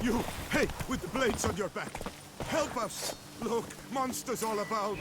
You, hey, with the blades on your back. Help us. Look, monsters all about.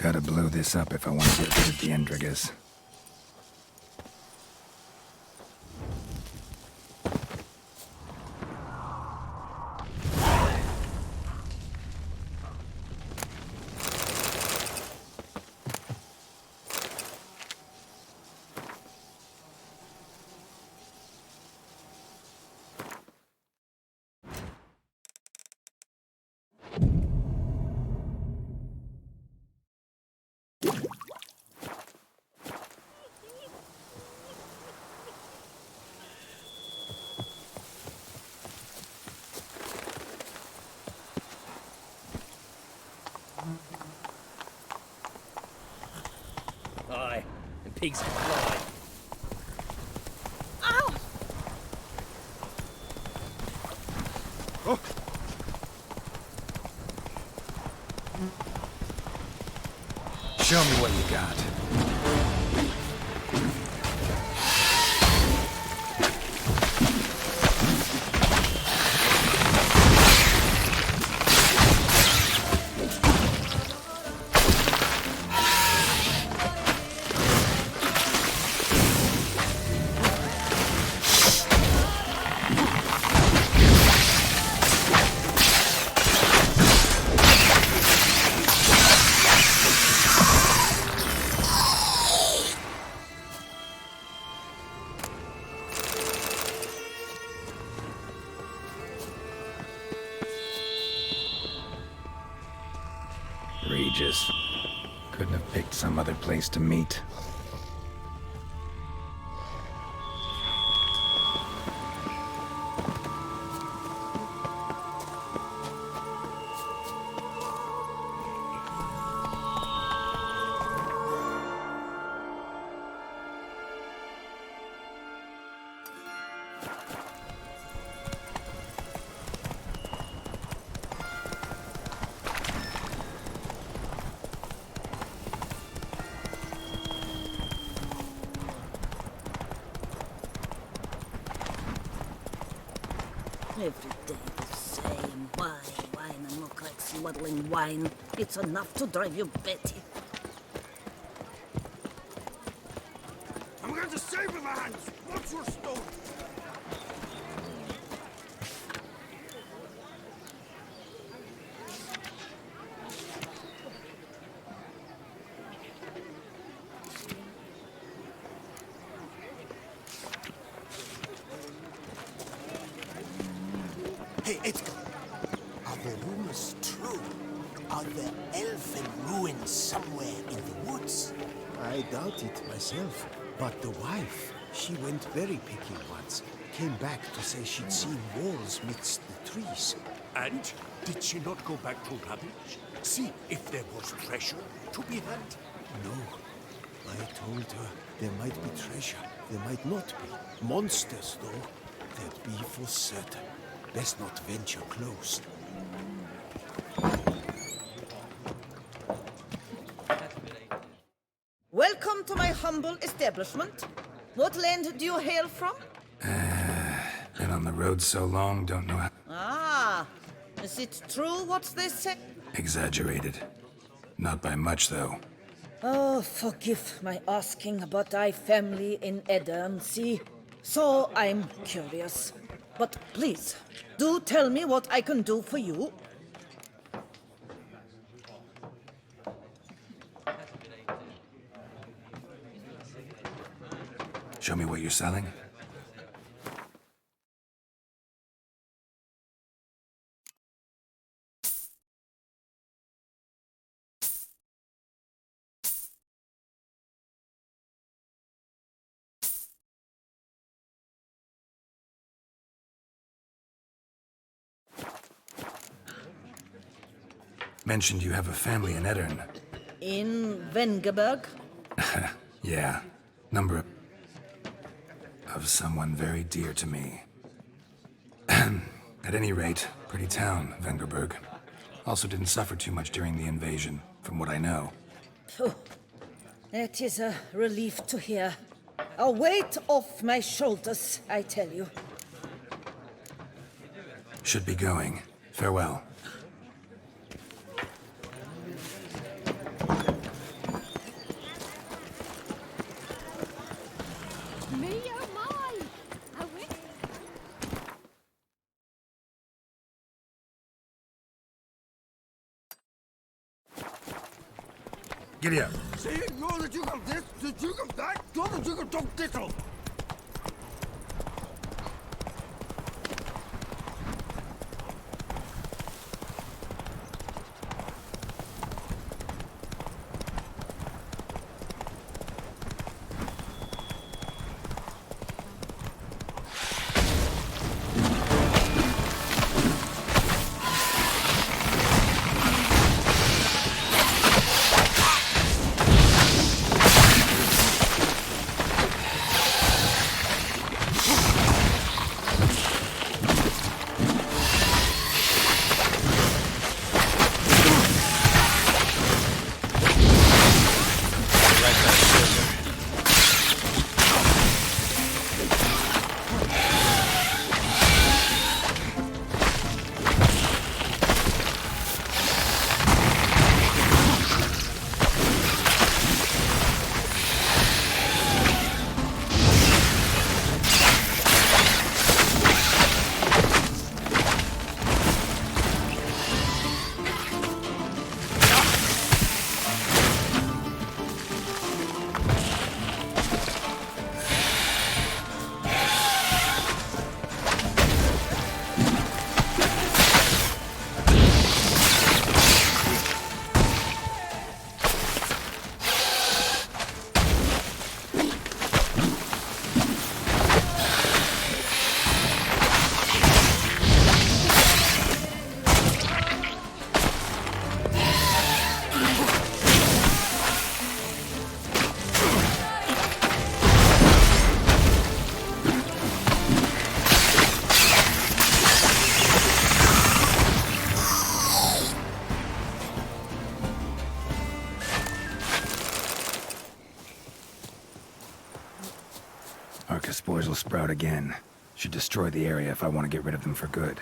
Gotta blow this up if I want to get rid of the Endrigas. Aye, and pigs can fly. Ow! Oh, Show me what you got. Regis. Couldn't have picked some other place to meet. Every day the same. Wine, and look like swaddling wine. It's enough to drive you batty. I'm going to save with my hands. What's your stone? Hey, Edgar, are the rumors true? Are there elfin ruins somewhere in the woods? I doubt it myself, but the wife, she went very picky once. Came back to say she'd seen walls midst the trees. And did she not go back to Rubbish? See if there was treasure to be had? No. I told her there might be treasure, there might not be. Monsters, though, there'd be for certain. Best not venture close. Welcome to my humble establishment. What land do you hail from? Been on the road so long, don't know how... Ah, is it true what they say? Exaggerated. Not by much, though. Oh, forgive my asking, but I family in Edern, see? So I'm curious. But please, do tell me what I can do for you. Show me what you're selling. Mentioned you have a family in Eddern. In Vengerberg? Yeah. Number of someone very dear to me. At any rate, pretty town, Vengerberg. Also didn't suffer too much during the invasion, from what I know. Phew. That is a relief to hear. A weight off my shoulders, I tell you. Should be going. Farewell. Giddy up. See, you're the Duke of this, the Duke of that, you're the Duke of Dog Dittle. Arca spores will sprout again. Should destroy the area if I want to get rid of them for good.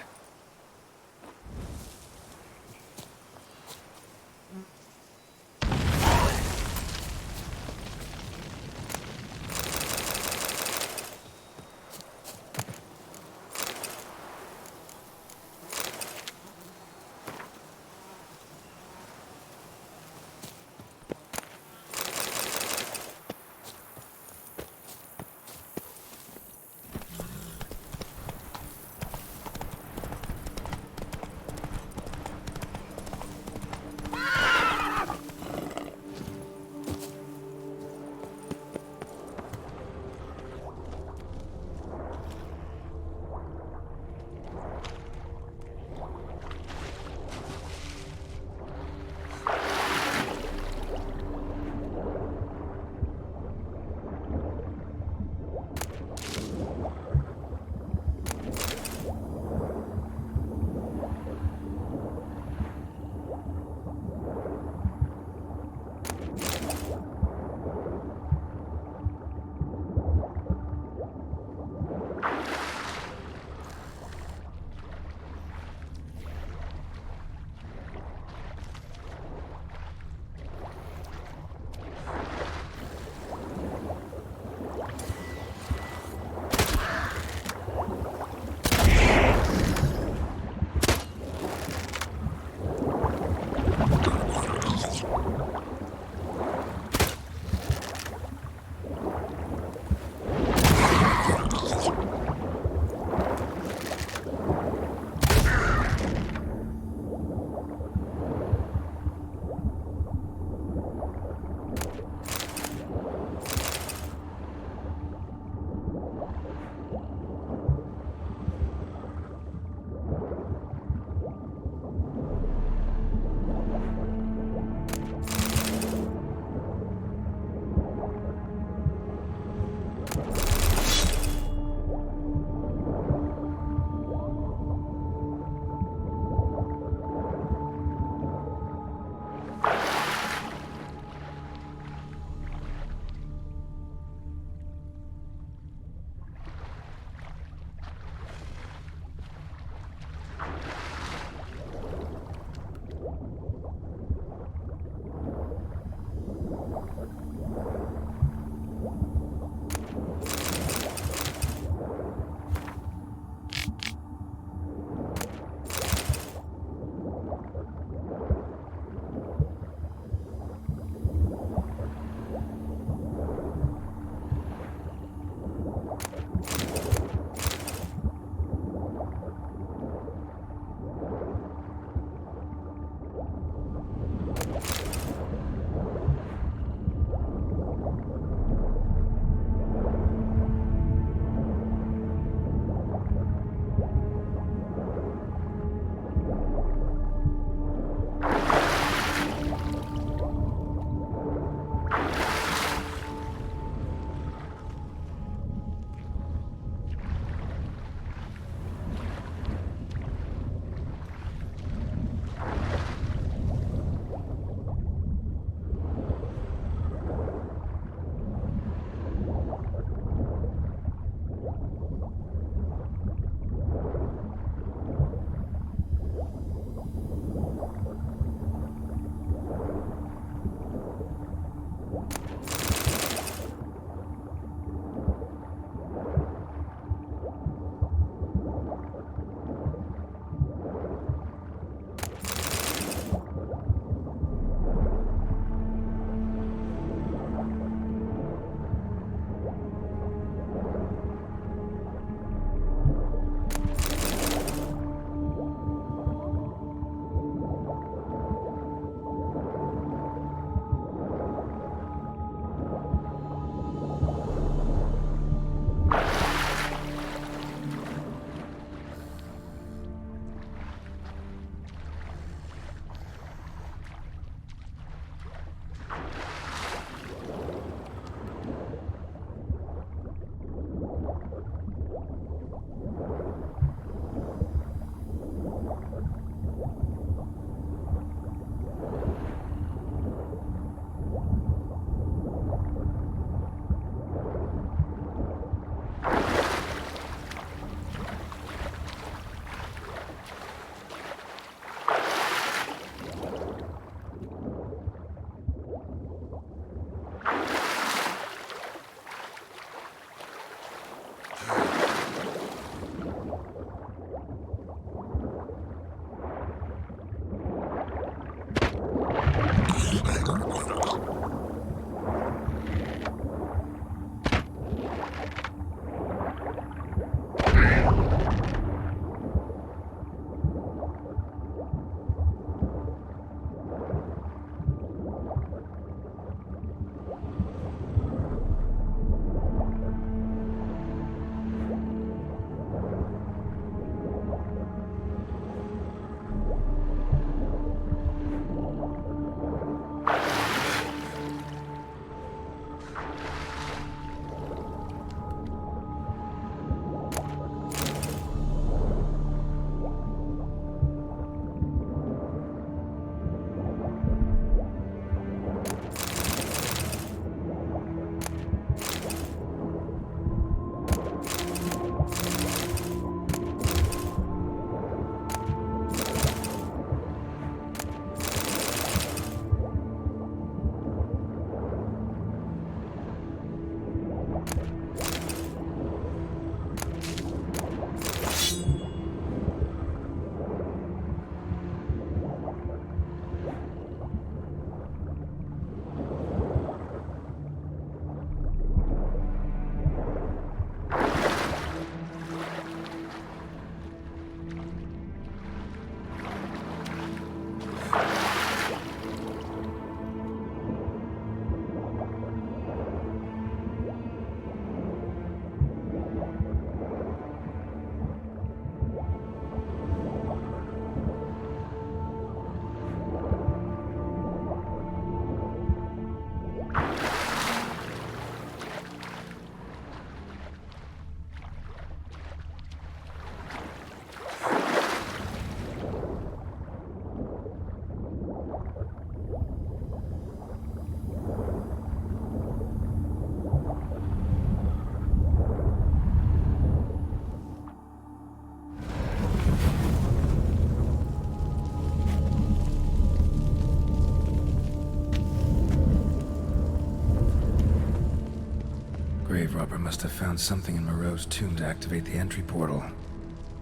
grave robber must have found something in Moreau's tomb to activate the entry portal.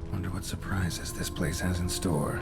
Wonder what surprises this place has in store.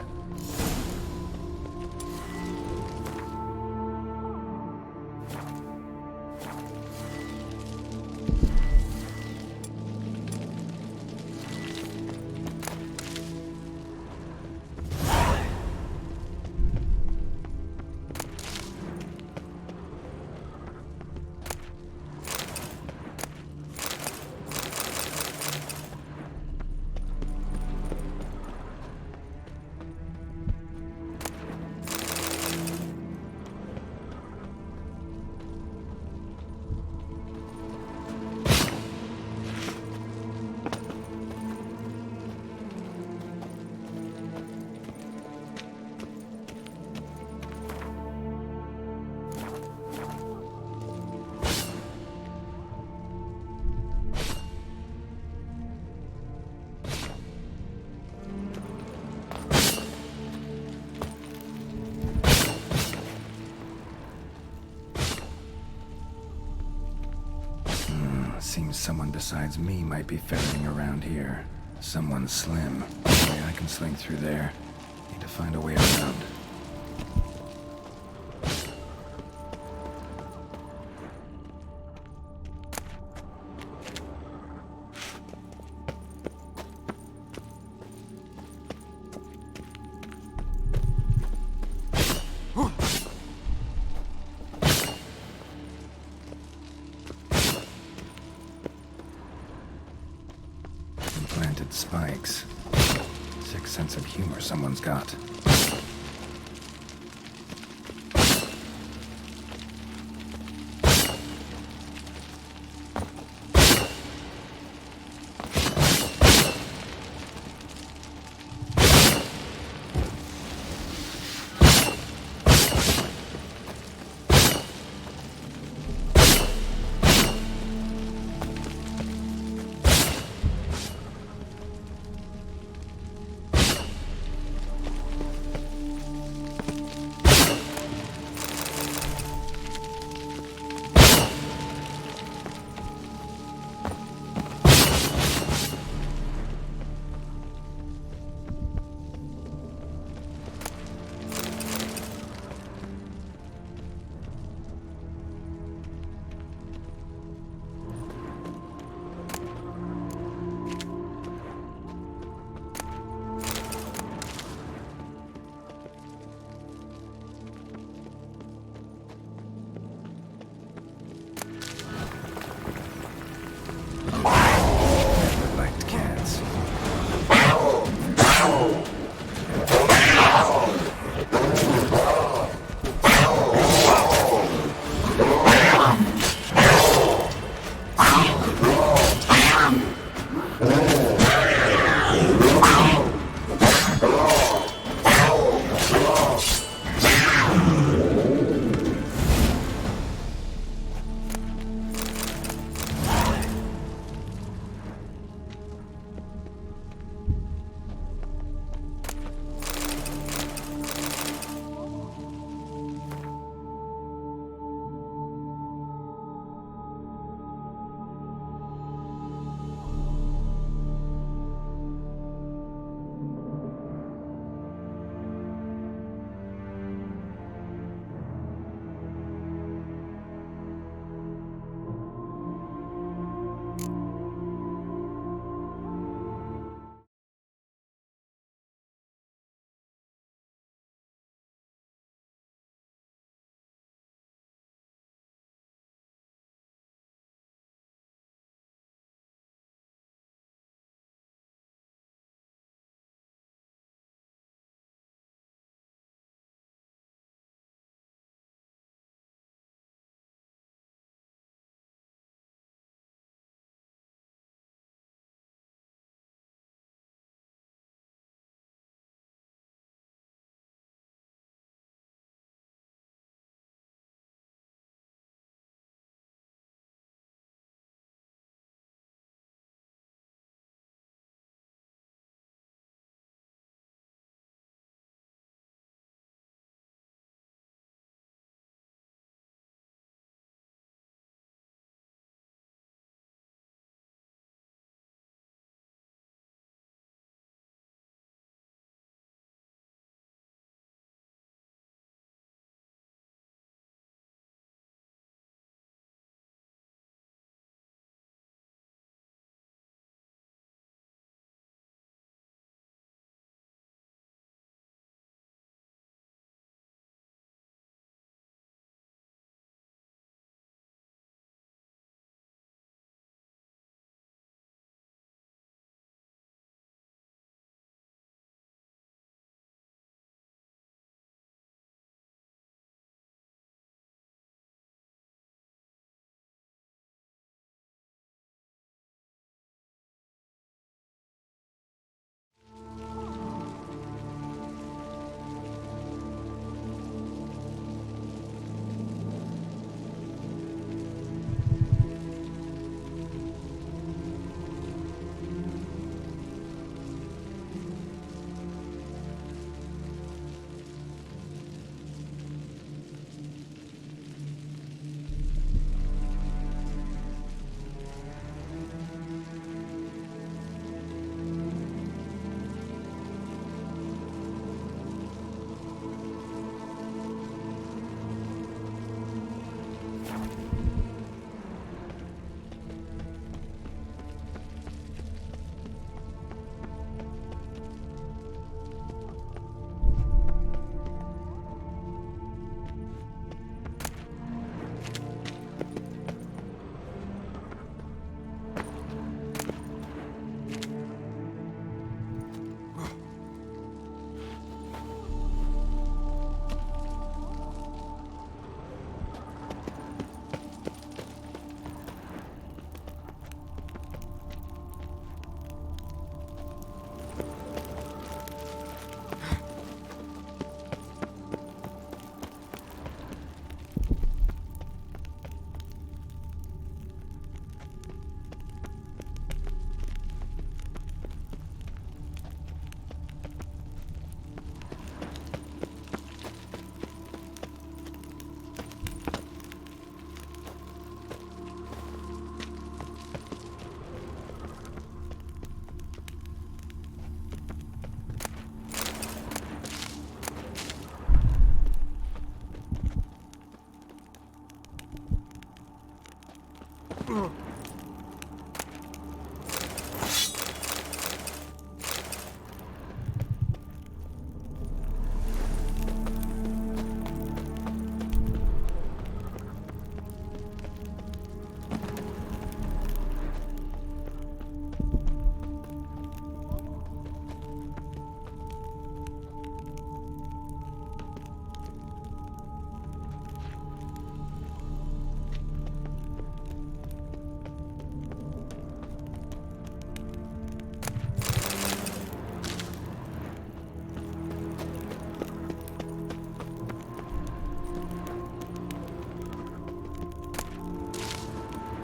Seems someone besides me might be ferreting around here. Someone slim. Maybe I can sling through there. Need to find a way around. Implanted spikes. Sick sense of humor someone's got.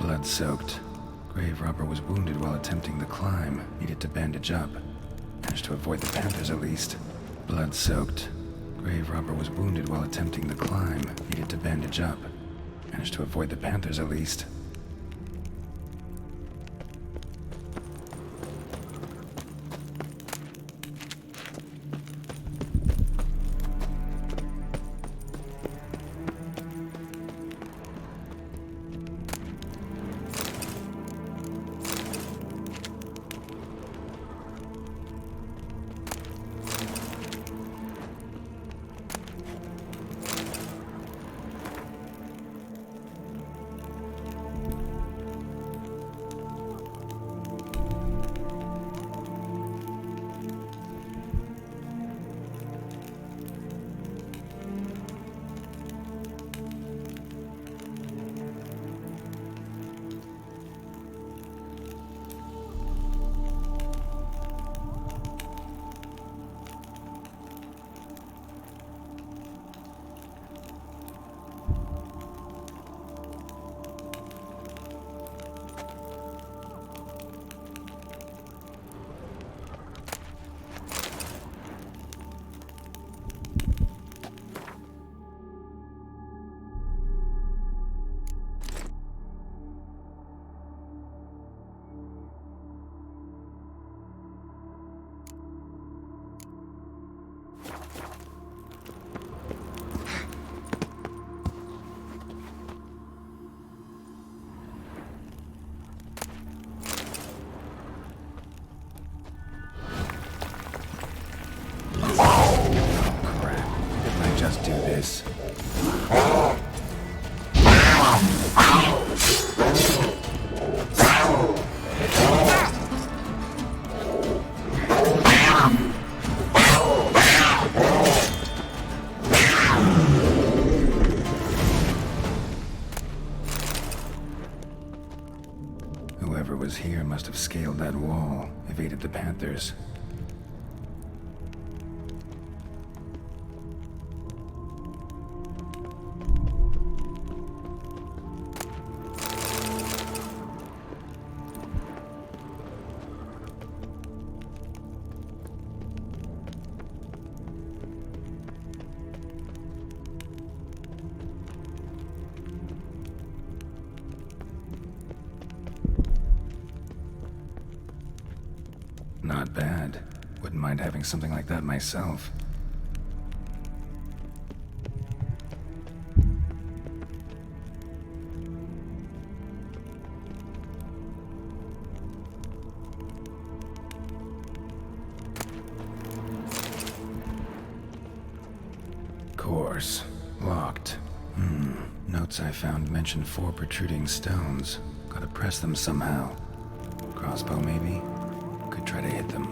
Blood-soaked. Grave robber was wounded while attempting the climb. Needed to bandage up. Managed to avoid the Panthers at least. Blood-soaked. Grave robber was wounded while attempting the climb. Needed to bandage up. Managed to avoid the Panthers at least. Do this. Whoever was here must have scaled that wall, evaded the Panthers. Not bad. Wouldn't mind having something like that myself. Course. Locked. Notes I found mentioned 4 protruding stones. Gotta press them somehow. Crossbow, maybe? Could try to hit them.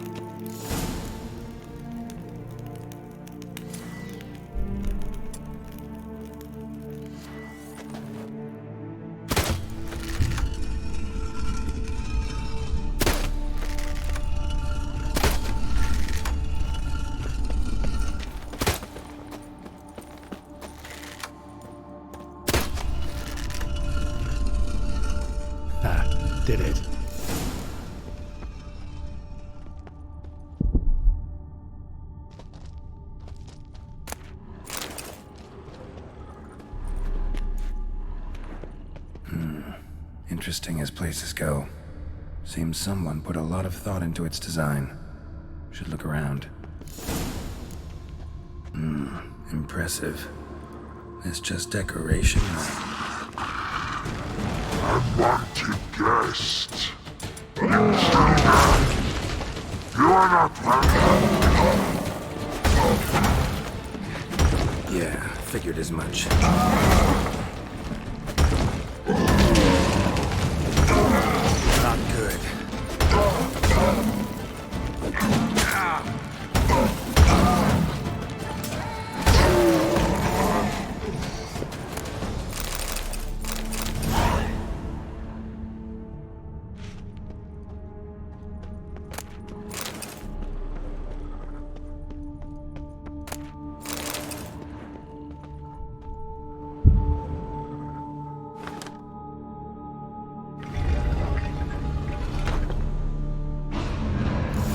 Did it. Interesting as places go. Seems someone put a lot of thought into its design. Should look around. Impressive. It's just decoration. I want blessed. You are not welcome. Yeah, figured as much. Not good.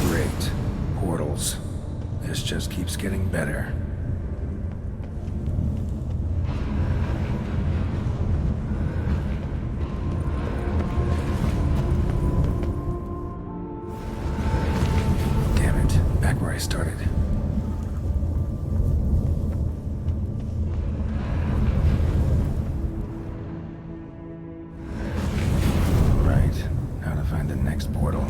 Great. Portals. This just keeps getting better. Damn it. Back where I started. Right. Now to find the next portal.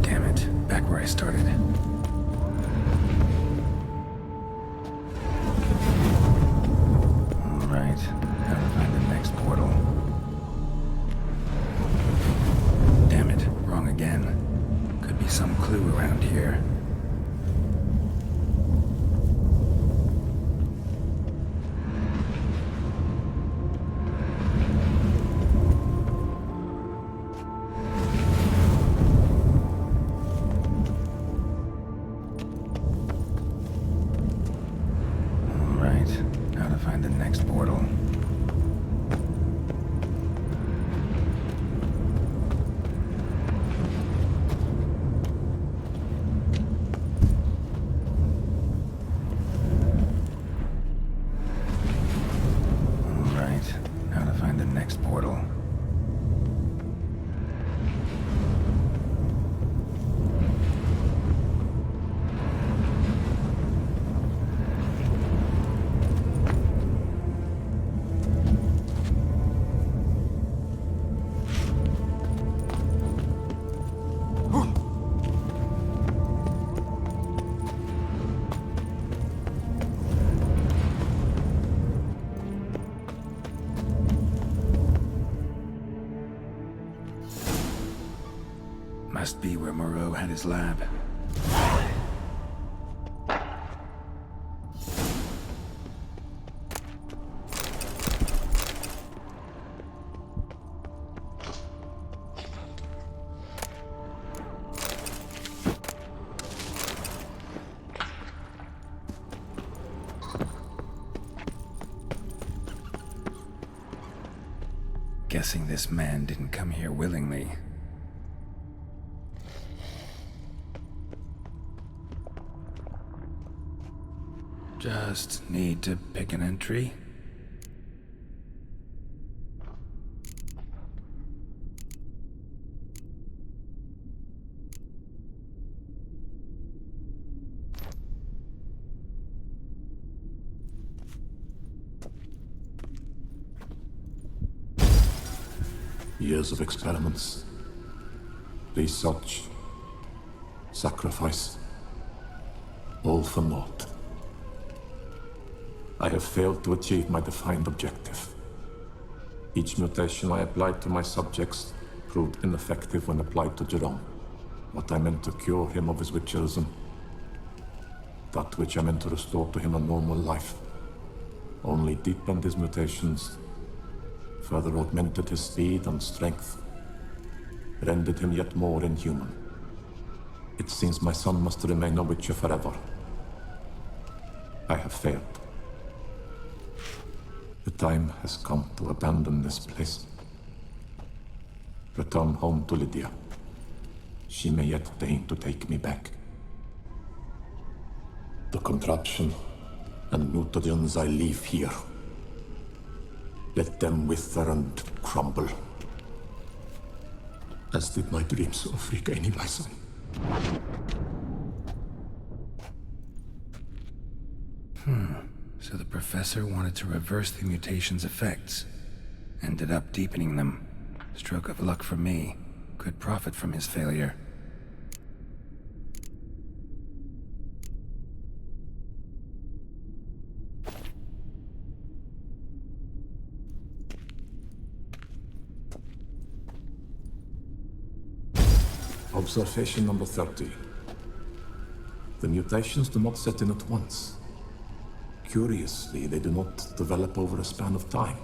Damn it. Back where I started. Alright. Now to find the next portal. Damn it. Wrong again. Could be some clue around here. Alright. Now to find the next portal. Alright. Now to find the next portal. Must be where Moreau had his lab. Guessing this man didn't come here willingly. Just need to pick an entry. Years of experiments, research, sacrifice, all for naught. I have failed to achieve my defined objective. Each mutation I applied to my subjects proved ineffective when applied to Jerome. What I meant to cure him of his witcherism, that which I meant to restore to him a normal life, only deepened his mutations, further augmented his speed and strength, rendered him yet more inhuman. It seems my son must remain a witcher forever. I have failed. The time has come to abandon this place. Return home to Lydia. She may yet deign to take me back. the contraption and mutagens I leave here. Let them wither and crumble. As did my dreams of regaining my son. So the professor wanted to reverse the mutation's effects. Ended up deepening them. Stroke of luck for me. Could profit from his failure. Observation number 30. The mutations do not set in at once. Curiously, they do not develop over a span of time.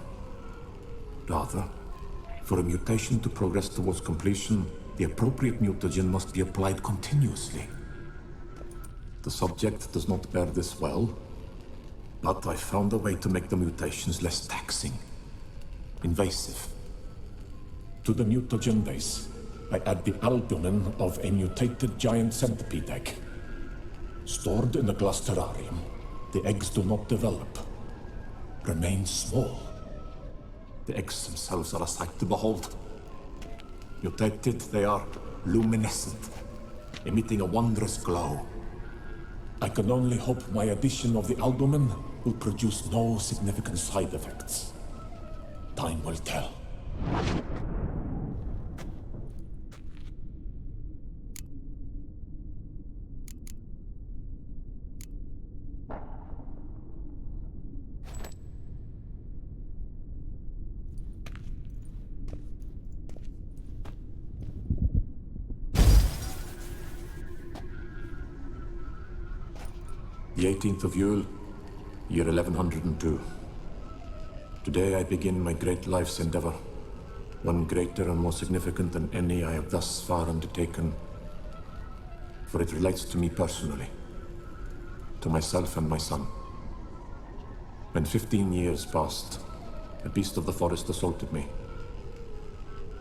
Rather, for a mutation to progress towards completion, the appropriate mutagen must be applied continuously. The subject does not bear this well, but I found a way to make the mutations less taxing, invasive. To the mutagen base, I add the albumin of a mutated giant centipede egg. Stored in a glass terrarium, the eggs do not develop, remain small. The eggs themselves are a sight to behold. Mutated, they are luminescent, emitting a wondrous glow. I can only hope my addition of the albumin will produce no significant side effects. Time will tell. The 18th of Yule, year 1102. Today I begin my great life's endeavor, one greater and more significant than any I have thus far undertaken, for it relates to me personally, to myself and my son. When 15 years passed, a beast of the forest assaulted me.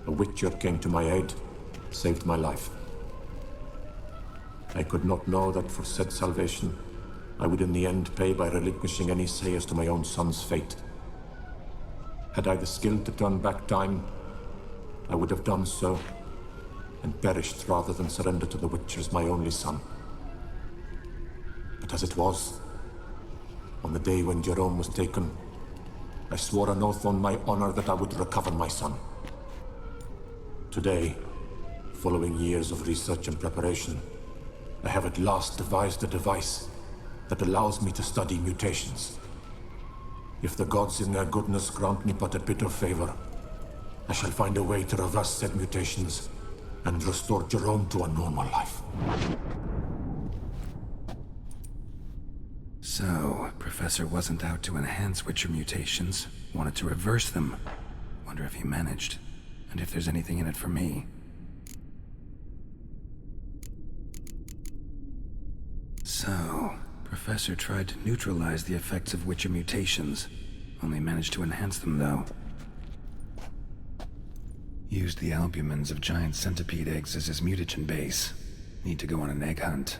A witcher came to my aid, saved my life. I could not know that for said salvation, I would in the end pay by relinquishing any say as to my own son's fate. Had I the skill to turn back time, I would have done so, and perished rather than surrender to the Witchers my only son. But as it was, on the day when Jerome was taken, I swore an oath on my honor that I would recover my son. Today, following years of research and preparation, I have at last devised a device that allows me to study mutations. If the gods in their goodness grant me but a bit of favor, I shall find a way to reverse said mutations and restore Jerome to a normal life. So, Professor wasn't out to enhance Witcher mutations, wanted to reverse them. Wonder if he managed, and if there's anything in it for me. So, Professor tried to neutralize the effects of Witcher mutations. Only managed to enhance them, though. Used the albumins of giant centipede eggs as his mutagen base. Need to go on an egg hunt.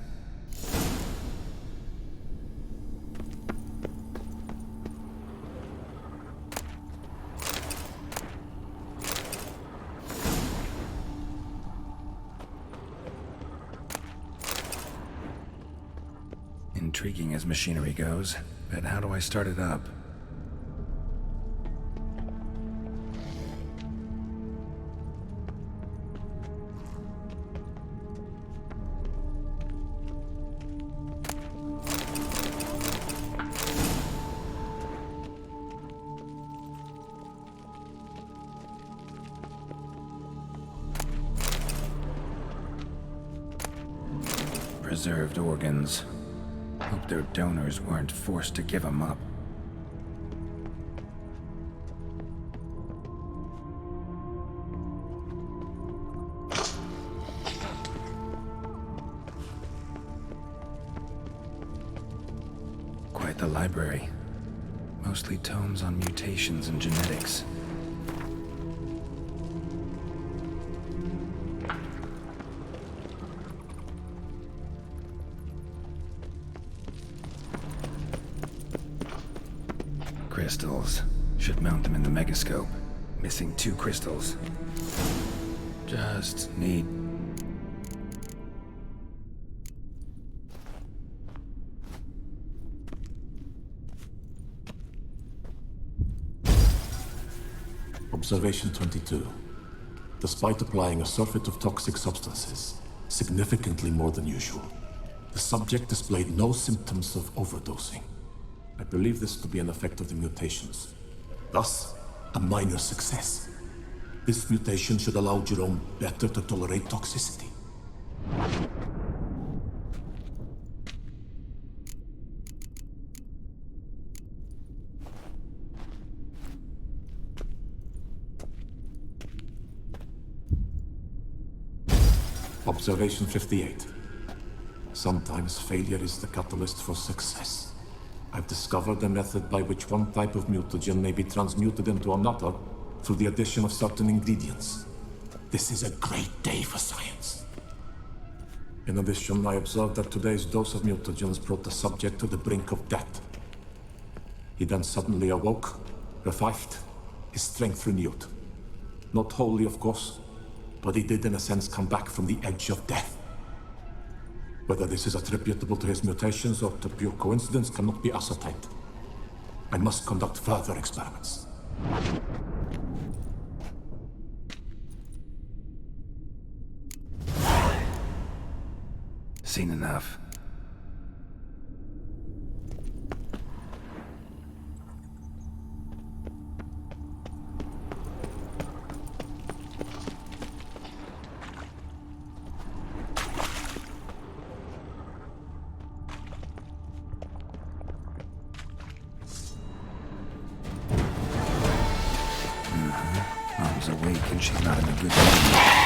Intriguing as machinery goes, but how do I start it up? Preserved organs. Hope their donors weren't forced to give them up. Quite the library. Mostly tomes on mutations and genetics. Crystals. Should mount them in the megascope. Missing 2 crystals. Just need... Observation 22. Despite applying a surfeit of toxic substances, significantly more than usual, the subject displayed no symptoms of overdosing. I believe this to be an effect of the mutations. Thus, a minor success. This mutation should allow Jerome better to tolerate toxicity. Observation 58. Sometimes failure is the catalyst for success. I've discovered a method by which one type of mutagen may be transmuted into another through the addition of certain ingredients. This is a great day for science. In addition, I observed that today's dose of mutagens brought the subject to the brink of death. He then suddenly awoke, revived, his strength renewed. Not wholly, of course, but he did in a sense come back from the edge of death. Whether this is attributable to his mutations or to pure coincidence cannot be ascertained. I must conduct further experiments. Seen enough. Mom's awake and she's not in a good mood.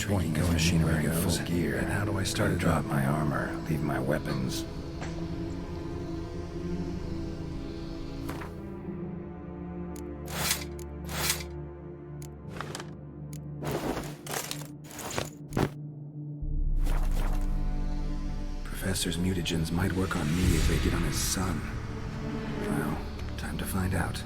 Swinging as machinery goes. Gear. And how do I start to drop my armor? Leave my weapons. Professor's mutagens might work on me if they get on his son. Well, time to find out.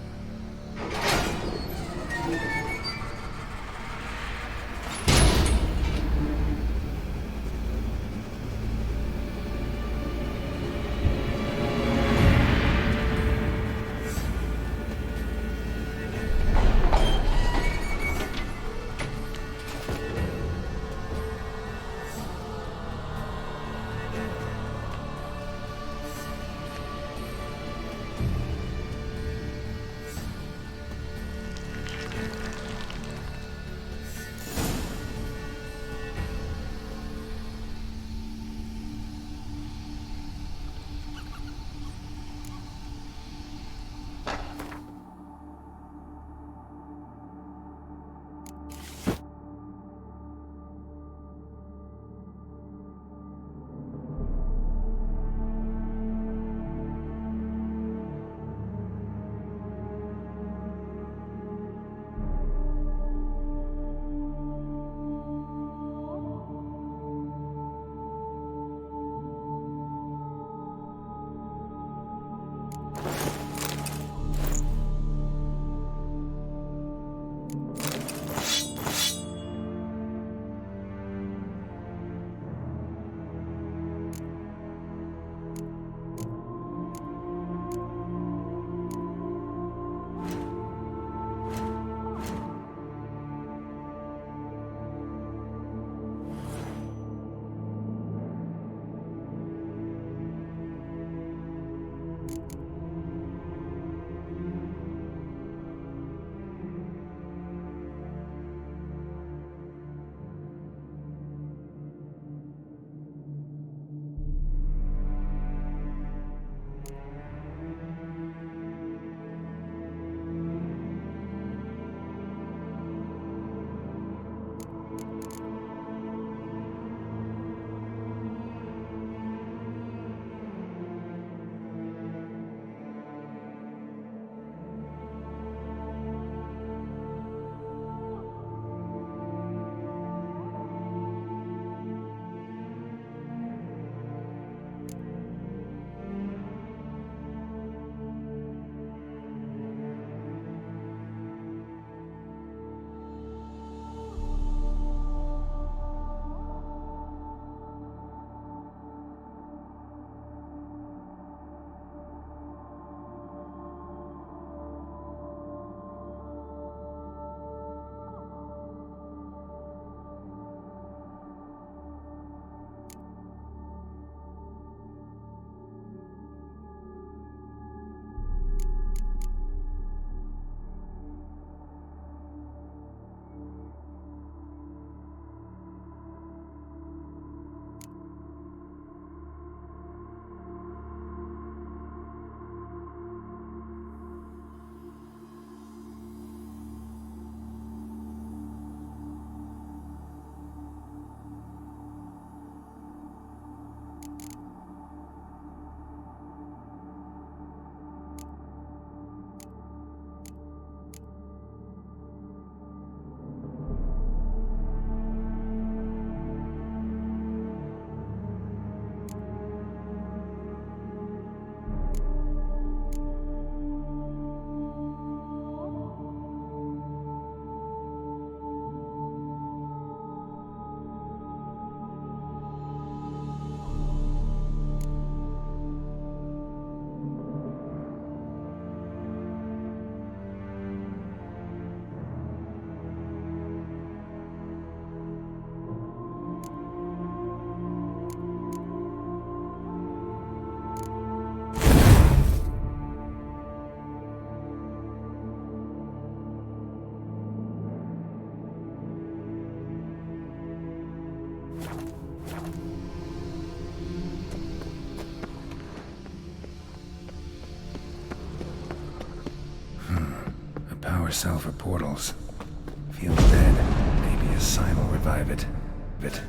Power cell for portals. Feels dead. Maybe a sign will revive it. of it.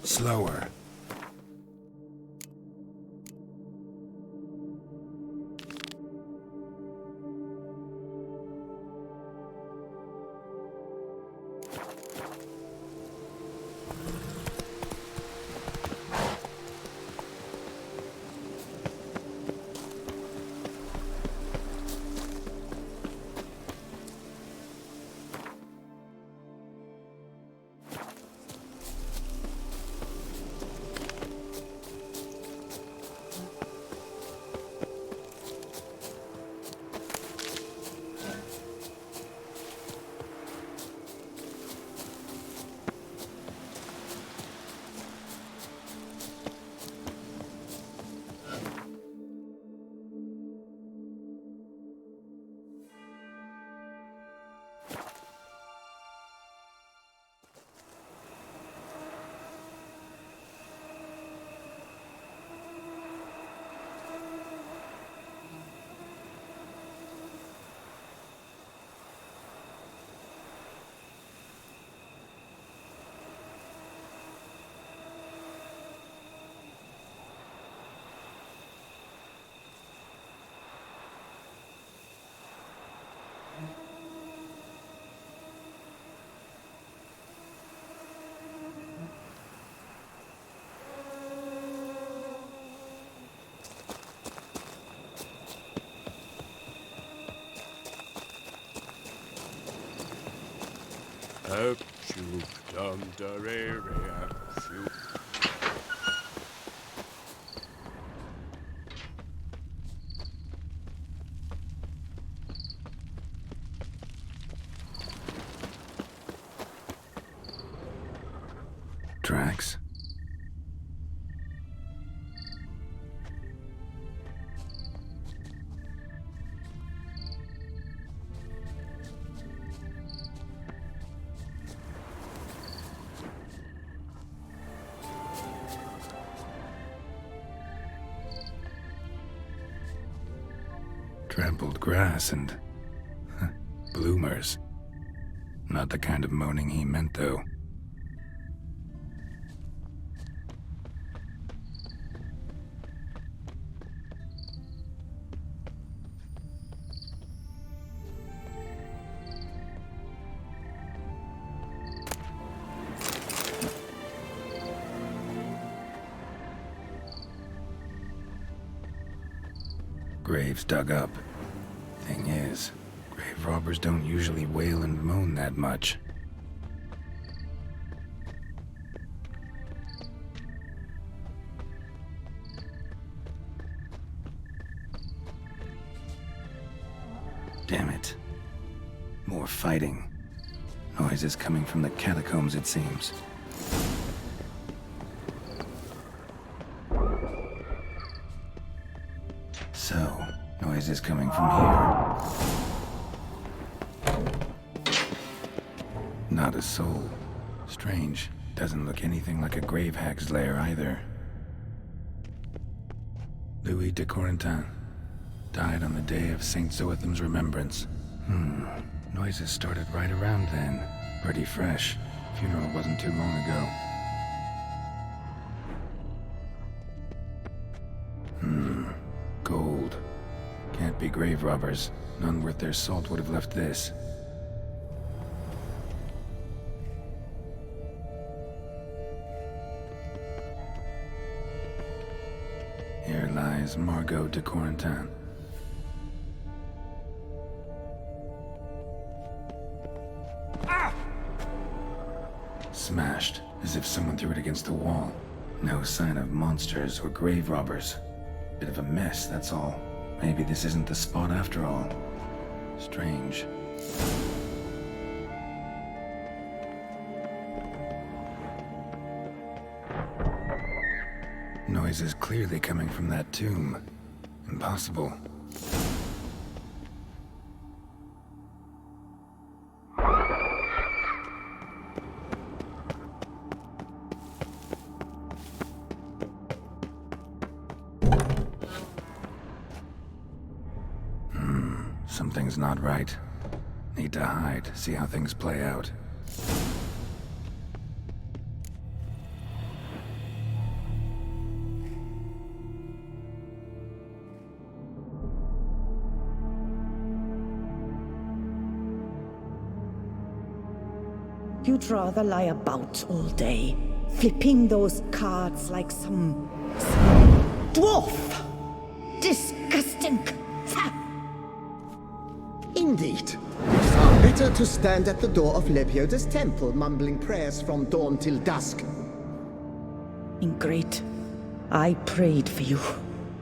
Slower. Up, shoot, dum, da, re, re, up, shoot. Tracks. Trampled grass and bloomers. Not the kind of moaning he meant, though. Graves dug up. Thing is, grave robbers don't usually wail and moan that much. Damn it. More fighting. Noises coming from the catacombs, it seems. So, noises coming from here. Not a soul. Strange. Doesn't look anything like a grave hag's lair either. Louis de Corentin. Died on the day of St. Zoetham's remembrance. Noises started right around then. Pretty fresh. Funeral wasn't too long ago. Gold. Can't be grave robbers. None worth their salt would have left this. Here lies Margot de Corentin. Smashed, as if someone threw it against the wall. No sign of monsters or grave robbers. Bit of a mess, that's all. Maybe this isn't the spot after all. Strange. Noise is clearly coming from that tomb. Impossible. Something's not right. Need to hide, see how things play out. You'd rather lie about all day, flipping those cards like some dwarf. Disgusting. Indeed. Far better to stand at the door of Lepioda's temple, mumbling prayers from dawn till dusk. Ingrate, I prayed for you,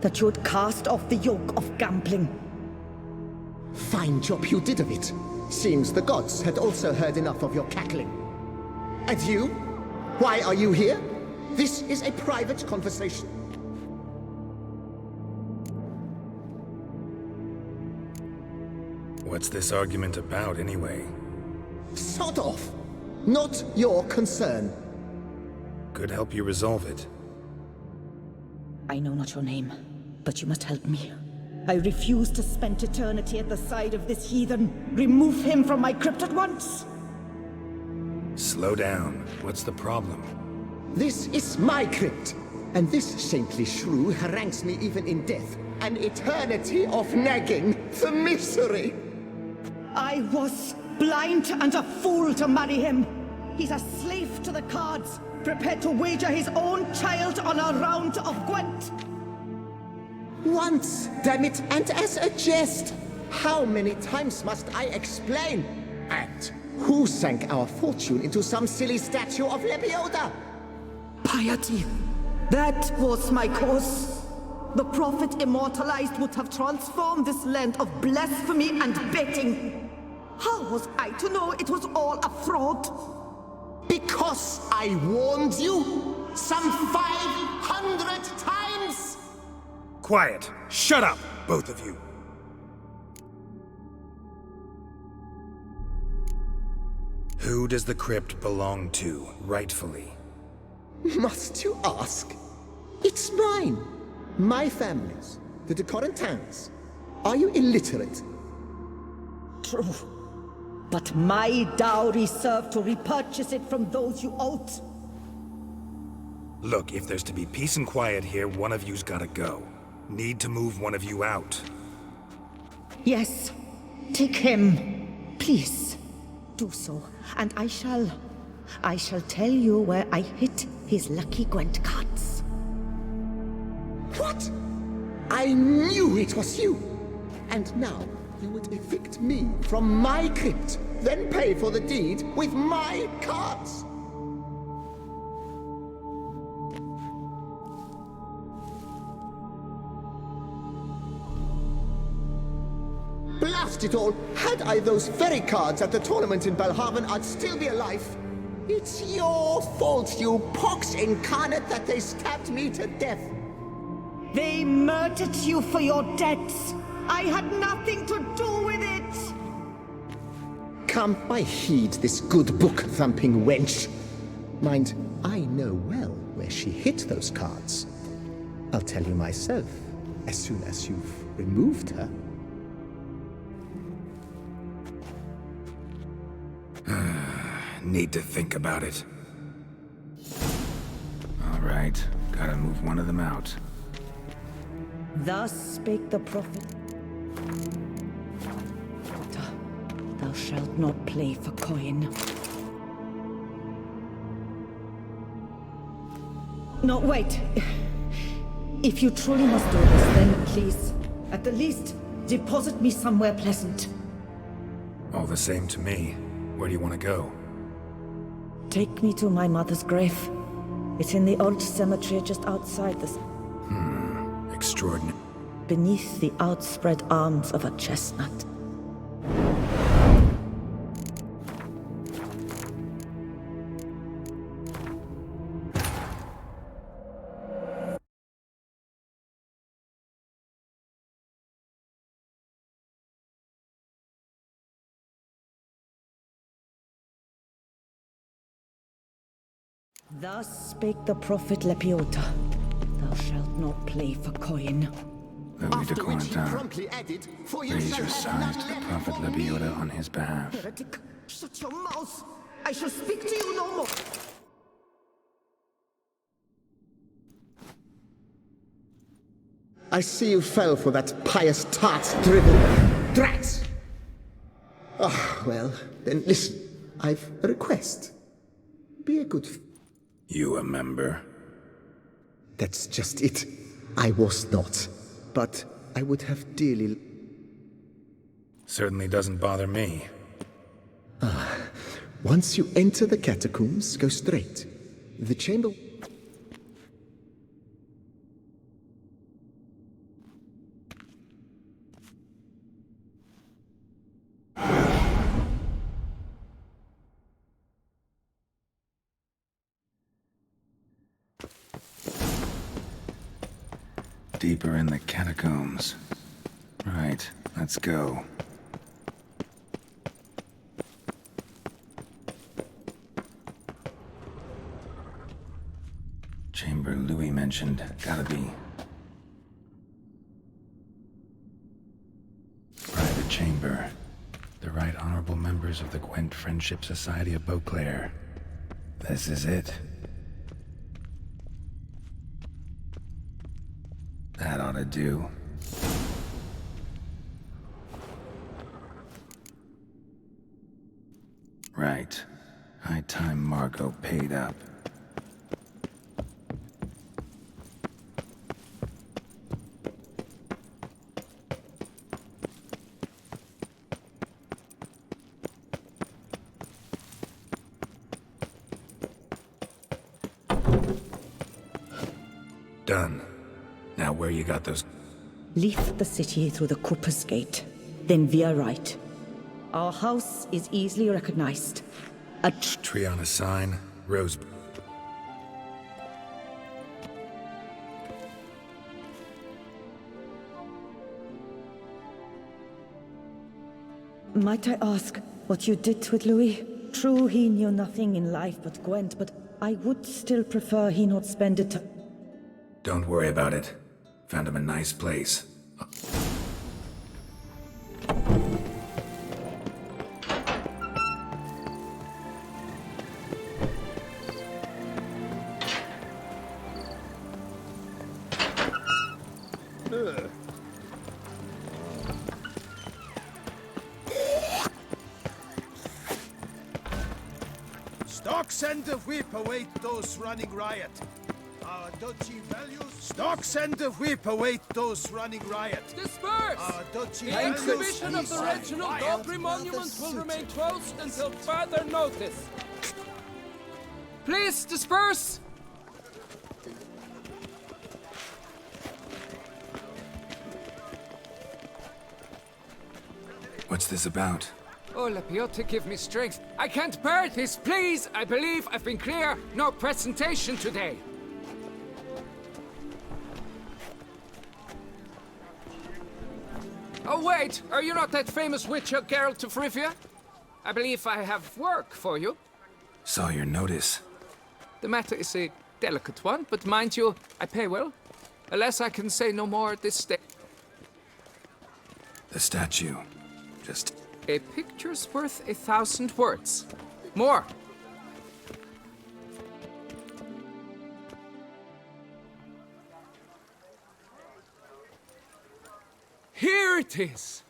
that you would cast off the yoke of gambling. Fine job you did of it. Seems the gods had also heard enough of your cackling. And you? Why are you here? This is a private conversation. What's this argument about, anyway? Sod off! Not your concern. Could help you resolve it. I know not your name, but you must help me. I refuse to spend eternity at the side of this heathen. Remove him from my crypt at once! Slow down. What's the problem? This is my crypt, and this saintly shrew harangues me even in death. An eternity of nagging, the misery! I was blind and a fool to marry him. He's a slave to the cards, prepared to wager his own child on a round of Gwent. Once, damn it, and as a jest. How many times must I explain? And who sank our fortune into some silly statue of Lepioda? Piety. That was my cause. The prophet immortalized would have transformed this land of blasphemy and betting. How was I to know it was all a fraud? Because I warned you some 500 times! Quiet! Shut up, both of you! Who does the crypt belong to, rightfully? Must you ask? It's mine. My family's. The de Corentins. Are you illiterate? True. But my dowry served to repurchase it from those you owed. Look, if there's to be peace and quiet here, one of you's gotta go. Need to move one of you out. Yes. Take him. Please. Do so. And I shall tell you where I hid his lucky Gwent cards. What? I knew it was you! And now you would evict me from my crypt, then pay for the deed with my cards! Blast it all! Had I those very cards at the tournament in Belhaven, I'd still be alive. It's your fault, you pox incarnate, that they stabbed me to death. They murdered you for your debts. I had nothing to do with it. Come, I heed this good book-thumping wench. Mind, I know well where she hid those cards. I'll tell you myself, as soon as you've removed her. Need to think about it. All right, gotta move one of them out. Thus spake the prophet. Thou shalt not play for coin. No, wait. If you truly must do this, then please, at the least, deposit me somewhere pleasant. All the same to me. Where do you want to go? Take me to my mother's grave. It's in the old cemetery just outside this. Extraordinary. Beneath the outspread arms of a chestnut. Thus spake the prophet Lepiota. Thou shalt not play for coin. Louis de After which he Corentin. promptly added, for you Raise shall your have size none to the left Prophet for me. Lebiota on his behalf. Heretic, shut your mouth! I shall speak to you no more! I see you fell for that pious tart's drivel. Drat! Ah, well, then listen. I've a request. Be a good... You a member? That's just it. I was not. But I would have dearly... Certainly doesn't bother me. Once you enter the catacombs, go straight. The chamber... Deeper in the catacombs. Right, let's go. Chamber Louis mentioned. Gotta be. Private chamber. The Right Honorable members of the Gwent Friendship Society of Beauclair. This is it. That ought to do. Right. High time Margot paid up. Done. Now where you got those... Leave the city through the Cooper's Gate, then veer right. Our house is easily recognized. A Tree on a sign, Rose... Might I ask what you did with Louis? True, he knew nothing in life but Gwent, but I would still prefer he not spend it... Don't worry about it. Found him a nice place. Stock send a whip await those running riot. Our duchy values. Stocks and the whip await those running riot. Disperse! Our duchy The values. exhibition of the Reginald Daubry monument will remain closed until further notice. Please disperse! What's this about? Oh, Lapiote, give me strength. I can't bear this, please! I believe I've been clear. No presentation today. Oh, wait! Are you not that famous witcher, Geralt of Rivia? I believe I have work for you. Saw your notice. The matter is a delicate one, but mind you, I pay well. Alas, I can say no more at this stage. The statue. Just... A picture's worth 1,000 words. More. Here it is.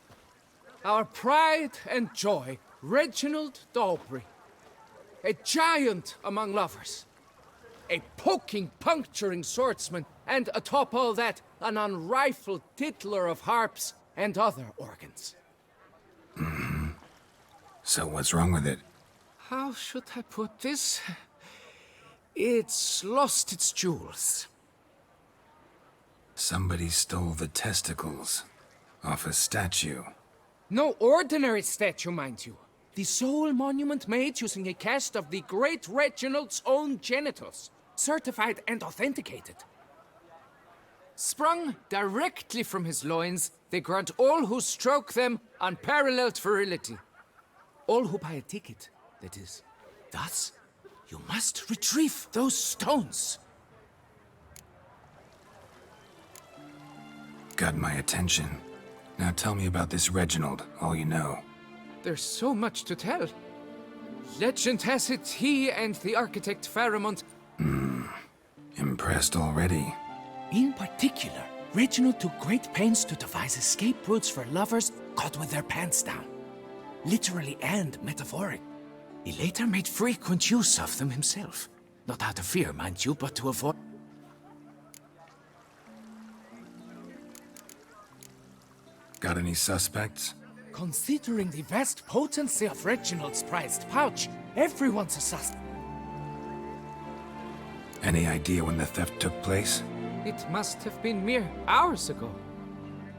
Our pride and joy, Reginald Daubry. A giant among lovers. A poking, puncturing swordsman, and atop all that, an unrifled tittler of harps and other organs. So what's wrong with it? How should I put this? It's lost its jewels. Somebody stole the testicles off a statue. No ordinary statue, mind you. The sole monument made using a cast of the great Reginald's own genitals, certified and authenticated. Sprung directly from his loins, they grant all who stroke them unparalleled virility. All who buy a ticket, that is. Thus, you must retrieve those stones. Got my attention. Now tell me about this Reginald, all you know. There's so much to tell. Legend has it he and the architect Faramond... Impressed already. In particular, Reginald took great pains to devise escape routes for lovers caught with their pants down. Literally and metaphoric. He later made frequent use of them himself. Not out of fear, mind you, but to avoid... Got any suspects? Considering the vast potency of Reginald's prized pouch, everyone's a suspect. Any idea when the theft took place? It must have been mere hours ago.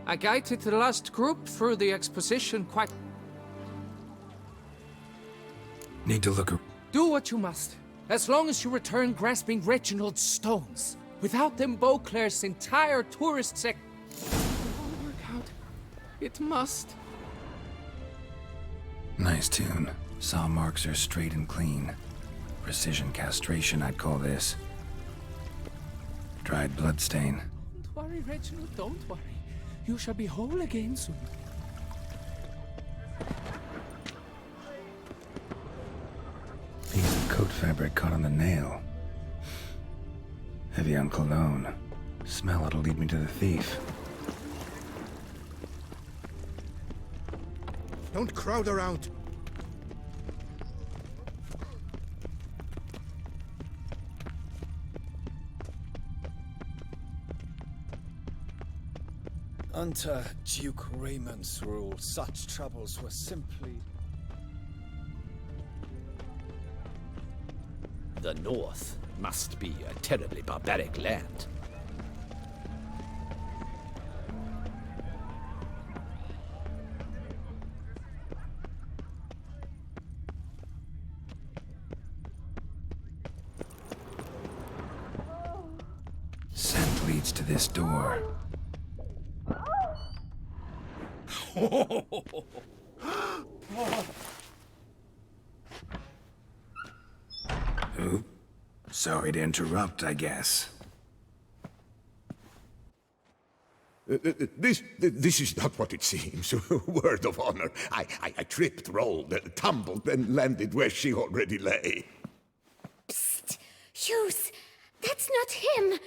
I guided the last group through the exposition quite... Need to look... Do what you must, as long as you return grasping Reginald's stones. Without them, Beauclair's entire tourist sect... It won't work out. It must. Nice tune. Saw marks are straight and clean. Precision castration, I'd call this. Dried bloodstain. Don't worry, Reginald, don't worry. You shall be whole again soon. Piece of coat fabric caught on the nail. Heavy on cologne. Smell it'll lead me to the thief. Don't crowd around. Under Duke Raymond's rule, such troubles were simply... The North must be a terribly barbaric land. Scent leads to this door. Oop. Sorry to interrupt, I guess. This is not what it seems. Word of honor. I tripped, rolled, tumbled, and landed where she already lay. Psst! Hughes! That's not him!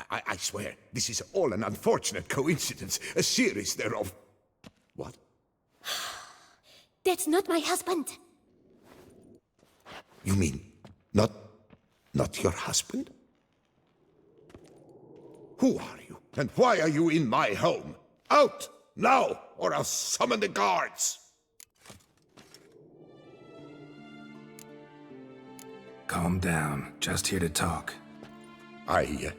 I swear, this is all an unfortunate coincidence. A series thereof. What? That's not my husband. You mean, not your husband? Who are you? And why are you in my home? Out! Now! Or I'll summon the guards! Calm down. Just here to talk. I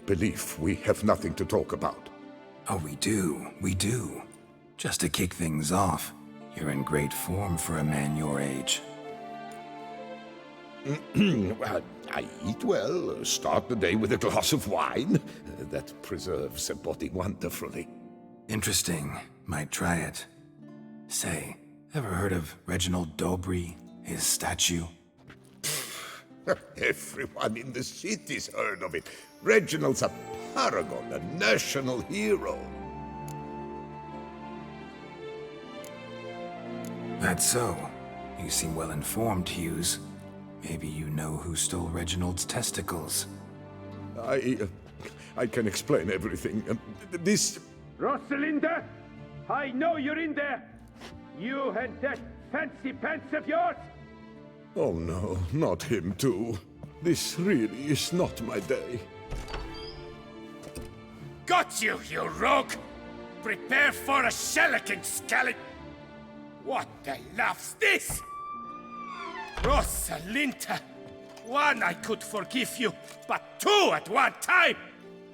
believe we have nothing to talk about. Oh, we do. Just to kick things off, you're in great form for a man your age. Well, I eat well, start the day with a glass of wine. That preserves a body wonderfully. Interesting. Might try it. Say, ever heard of Reginald Dobry, his statue? Everyone in the city's heard of it. Reginald's a paragon, a national hero. That's so. You seem well informed, Hughes. Maybe you know who stole Reginald's testicles. I can explain everything. This... Rosalinda! I know you're in there! You and that fancy pants of yours! Oh no, not him too. This really is not my day. Got you, you rogue! Prepare for a shellacking, Scallop! What the laugh's this? Rosalinda! One, I could forgive you, but two at one time!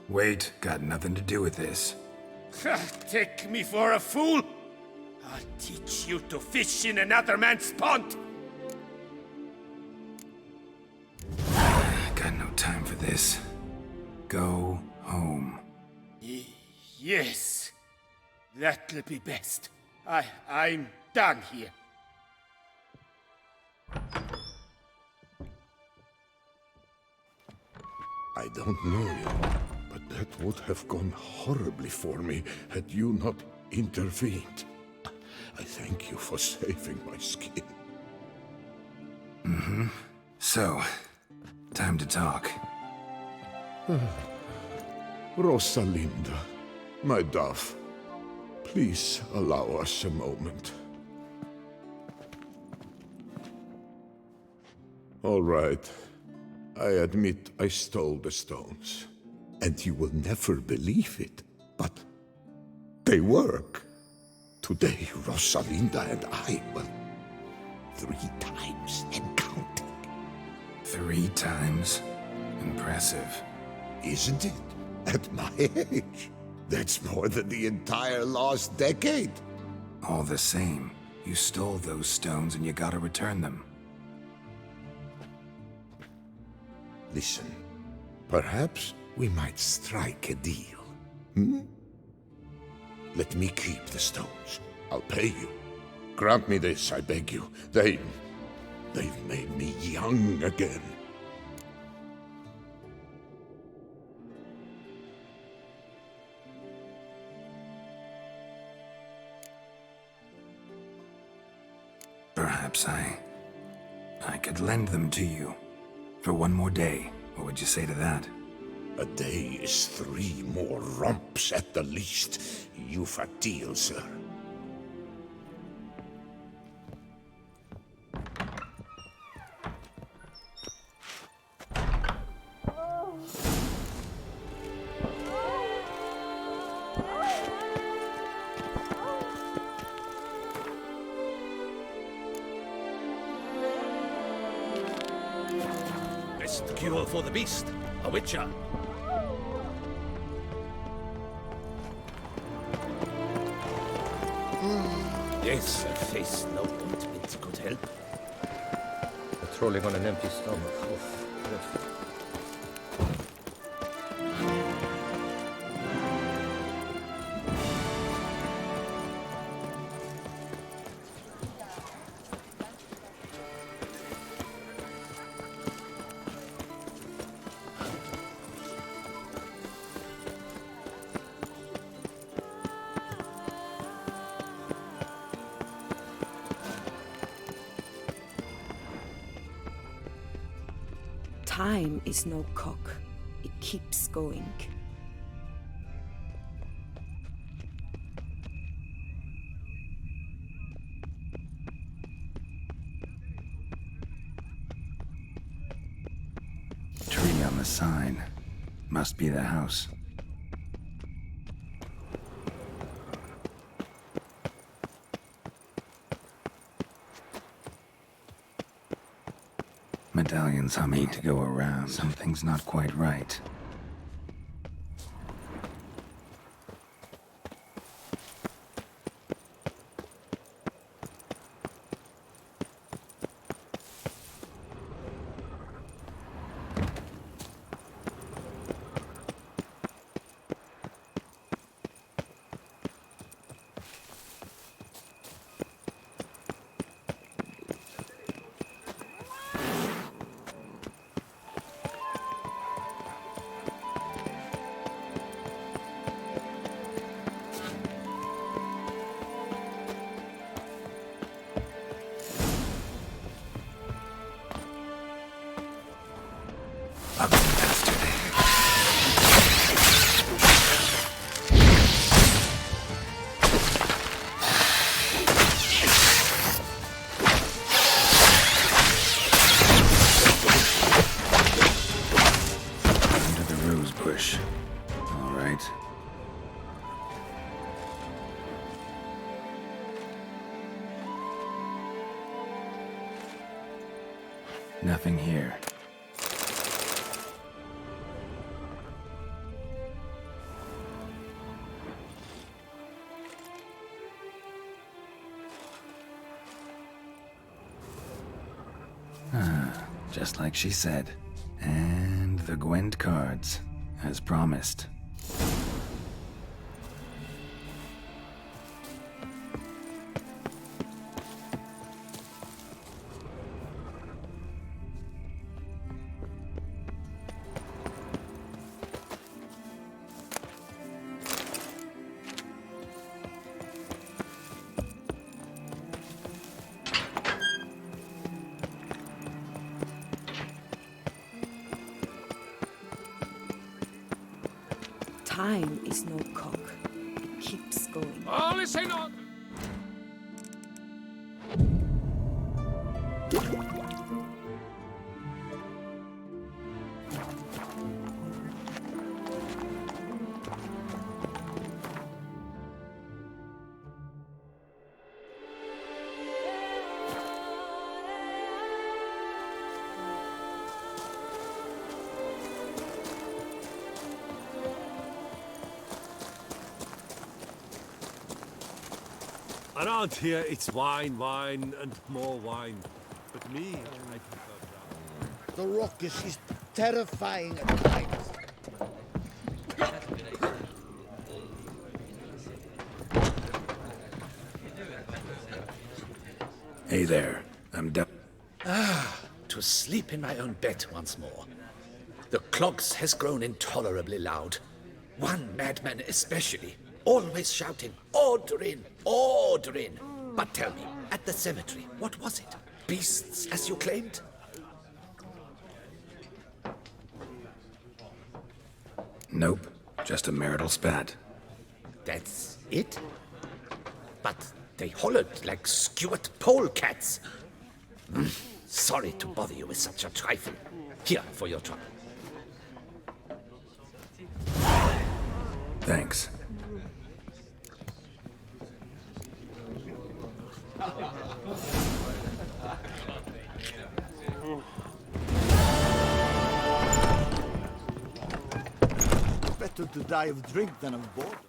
Wait, got nothing to do with this. Take me for a fool? I'll teach you to fish in another man's pond! Got no time for this. Go home. Yes. That'll be best. I'm done here. I don't know you, but that would have gone horribly for me had you not intervened. I thank you for saving my skin. Mm-hmm. So, time to talk. Rosalinda, my dove, please allow us a moment. All right. I admit I stole the stones. And you will never believe it, but they work. Today, Rosalinda and I, well, 3 times and counting. 3 times? Impressive. Isn't it? At my age. That's more than the entire last decade. All the same, you stole those stones and you gotta return them. Listen, perhaps we might strike a deal. Hmm? Let me keep the stones. I'll pay you. Grant me this, I beg you. They've made me young again. Perhaps I could lend them to you. For 1 more day. What would you say to that? A day is 3 more romps at the least. You've a deal, sir. Best cure for the beast, a witcher. Yes, a face no ointment could help. Patrolling on an empty stomach. Oof. Time is no cock. It keeps going. Tree on the sign. Must be the house. Medallion's humming. Need to go around. Something's not quite right. Nothing here. Just like she said. And the Gwent cards, as promised. Time is no cock. It keeps going. All is in order. Around here, it's wine, wine, and more wine. But me, I prefer brown. The raucous is terrifying at times. Hey there, I'm done. To sleep in my own bed once more. The clogs has grown intolerably loud. One madman especially, always shouting, "Ordrin! Ordrin!" But tell me, at the cemetery, what was it? Beasts, as you claimed? Nope, just a marital spat. That's it? But they hollered like skewered polecats. Sorry to bother you with such a trifle. Here for your trouble. Thanks. Better to die of drink than of boredom.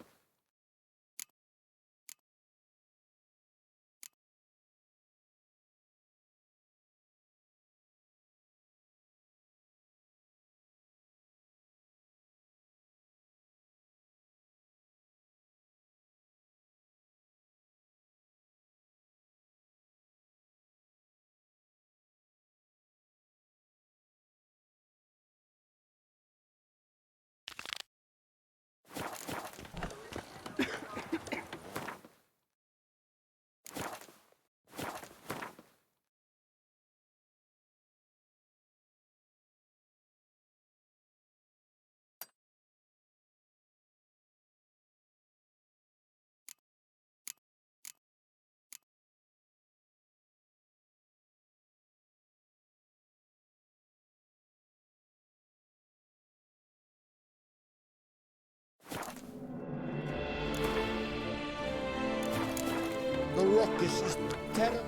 The raucous is terrible.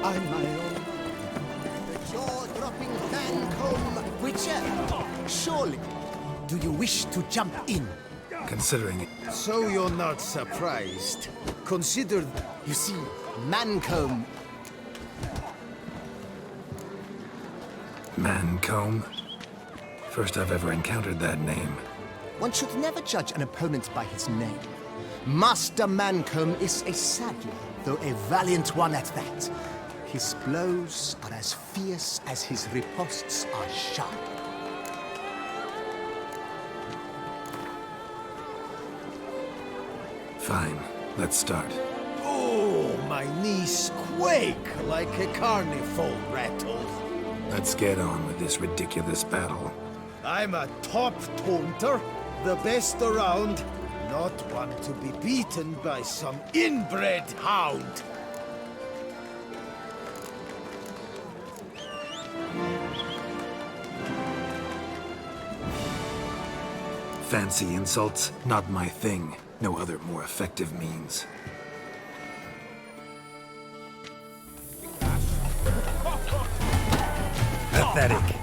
I'm my own. The jaw-dropping Mancomb Witcher. Surely. Do you wish to jump in? Considering it. So you're not surprised. Consider, You see, Mancomb. Mancomb? First I've ever encountered that name. One should never judge an opponent by his name. Master Mancomb is a sadly, though a valiant one at that. His blows are as fierce as his riposts are sharp. Fine, let's start. oh, my knees quake like a carnival rattle. Let's get on with this ridiculous battle. I'm a top taunter, the best around, not one to be beaten by some inbred hound. Fancy insults, not my thing. No other more effective means. Pathetic.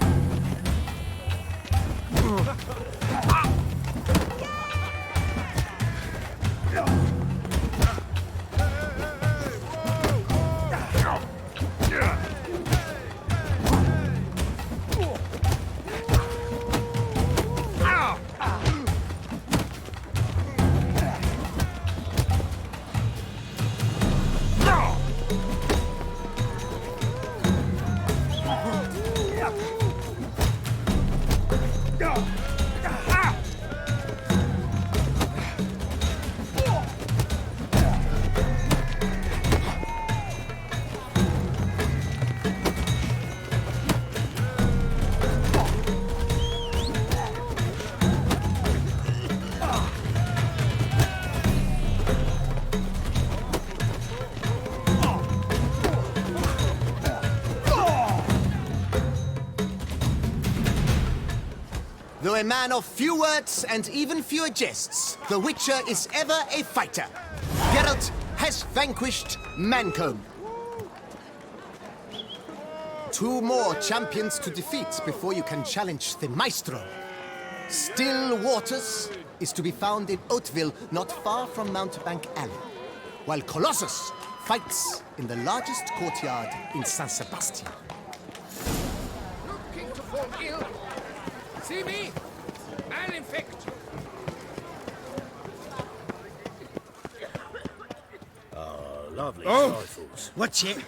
Though a man of few words and even fewer jests, the Witcher is ever a fighter. Geralt has vanquished Mancomb. 2 more champions to defeat before you can challenge the Maestro. Still Waters is to be found in Oatville, not far from Mountebank Alley, while Colossus fights in the largest courtyard in San Sebastian. Looking to fall ill. See me? Man infect. Lovely rifles. What's it?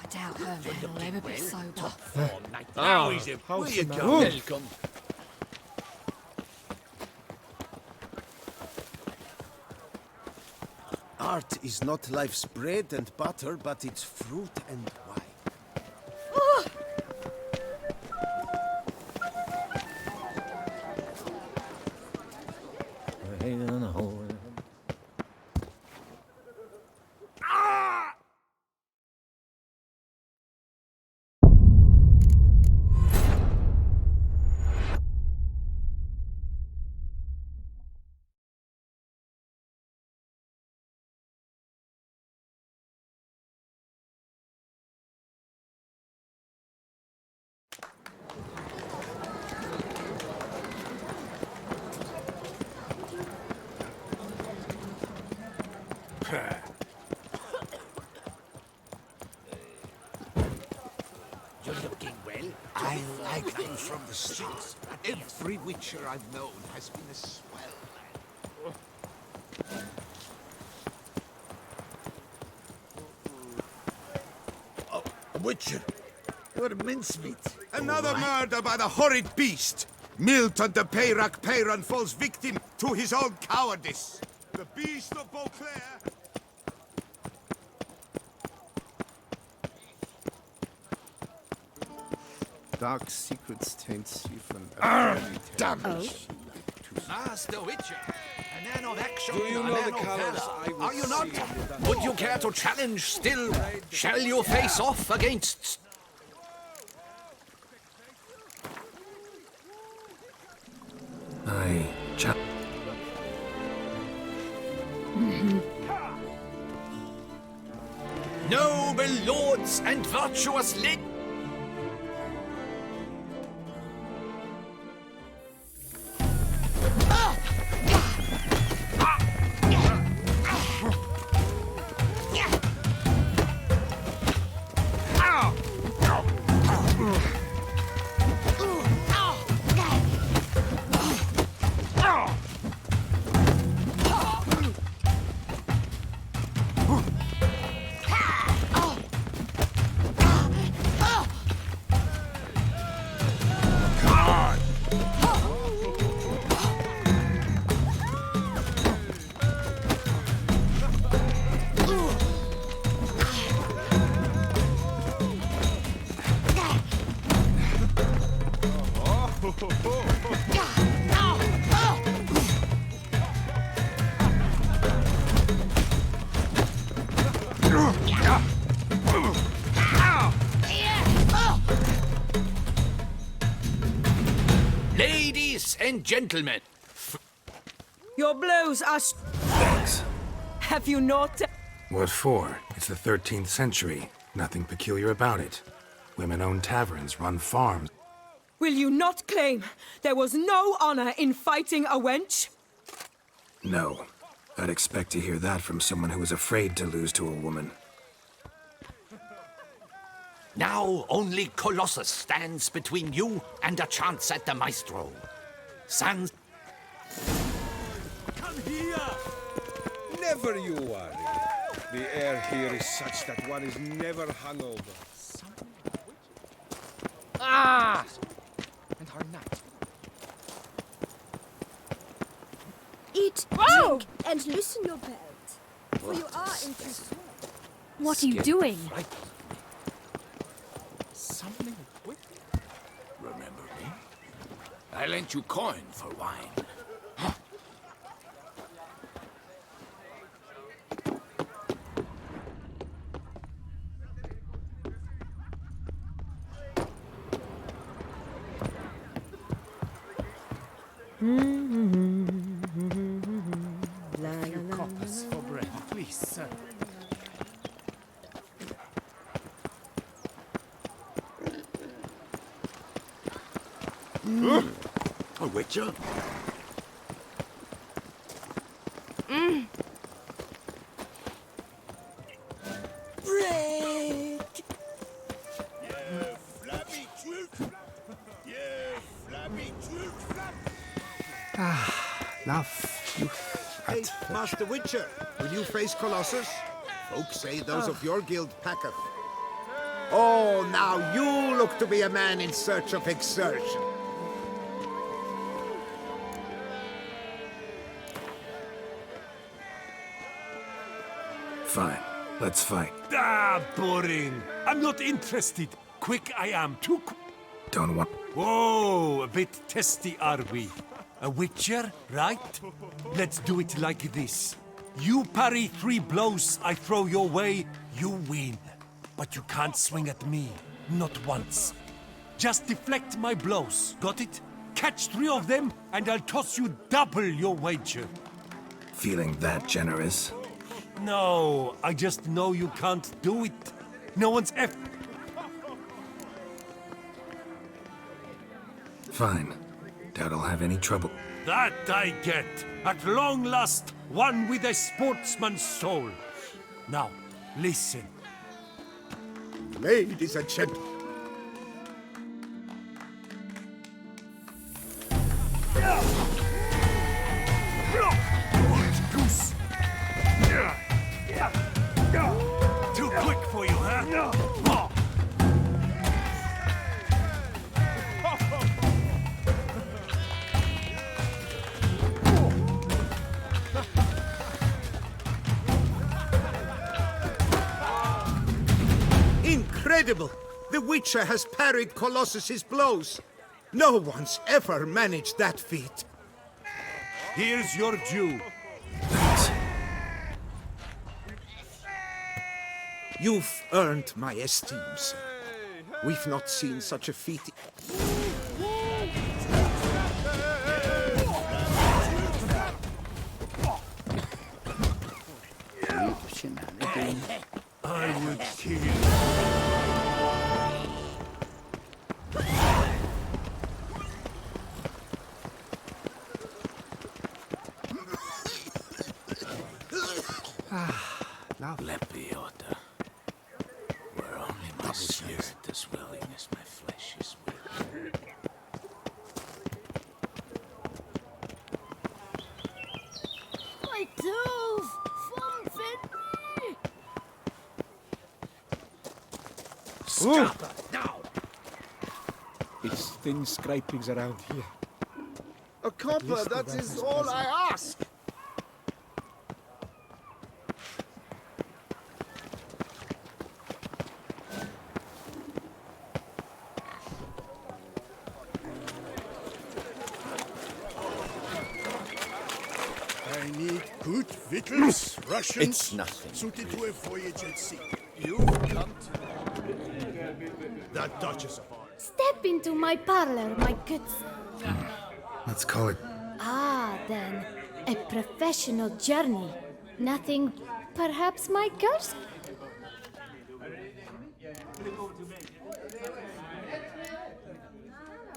I doubt her man will ever be sober. Now is it? Where you go? Welcome. Art is not life's bread and butter, but its fruit and wine. You're looking well. I like them from the start. Every Witcher I've known has been a swell lad. Oh, Witcher, you're mincemeat. Another murder by the horrid beast. Milton de Peyrac Peyron falls victim to his own cowardice. The beast of Beauclair. Dark secrets taint you from... Damn it! Master Witcher, a man of action, Do you a know man the of colors valor. I would Are you not? see in the- Would you care to challenge still? Shall you face off against... Noble lords and virtuous ladies! Ladies and gentlemen, Your blows are... Thanks. Have you not... What for? It's the 13th century. Nothing peculiar about it. Women own taverns, run farms. Will you not claim there was no honor in fighting a wench? No. I'd expect to hear that from someone who was afraid to lose to a woman. now only Colossus stands between you and a chance at the Maestro. Sans... Come here! Never you worry. The air here is such that one is never hungover. Ah! And her nut. Eat, drink, and loosen your belt, for you are in pursuit. What are you doing? Something quick. Remember me? I lent you coin for wine. Huh? A few coppers for bread, please, sir. A witcher? Bread! Now, hey, Master Witcher, will you face Colossus? Folks say those of your guild packeth. Oh, now you look to be a man in search of exertion. Fine. Let's fight. Ah, boring. I'm not interested. Quick I am, too quick. Don't want... Whoa, a bit testy are we? A witcher, right? Let's do it like this. You parry 3 blows I throw your way, you win. But you can't swing at me, not once. Just deflect my blows, got it? Catch 3 of them, and I'll toss you double your wager. Feeling that generous? No, I just know you can't do it. No one's Fine. Doubt I'll have any trouble. That I get. At long last, one with a sportsman's soul. Now, listen. Ladies and gentlemen. Goose. Too quick for you, huh? Incredible! The Witcher has parried Colossus's blows. No one's ever managed that feat. Here's your due. You've earned my esteem, sir. We've not seen such a feat. I would kill. Lepiota. Were only my spirit as willing as my flesh is willing. My tooth! Fumfin! Scapa, now! It's thin scrapings around here. A copper, that is all I ask. I need good victuals, rations, It's nothing. suited to a voyage at sea. You've come to... The Duchess of ours. Step into my parlor, my good sir. Let's call it... Ah, then. A professional journey. Nothing, perhaps, my girls?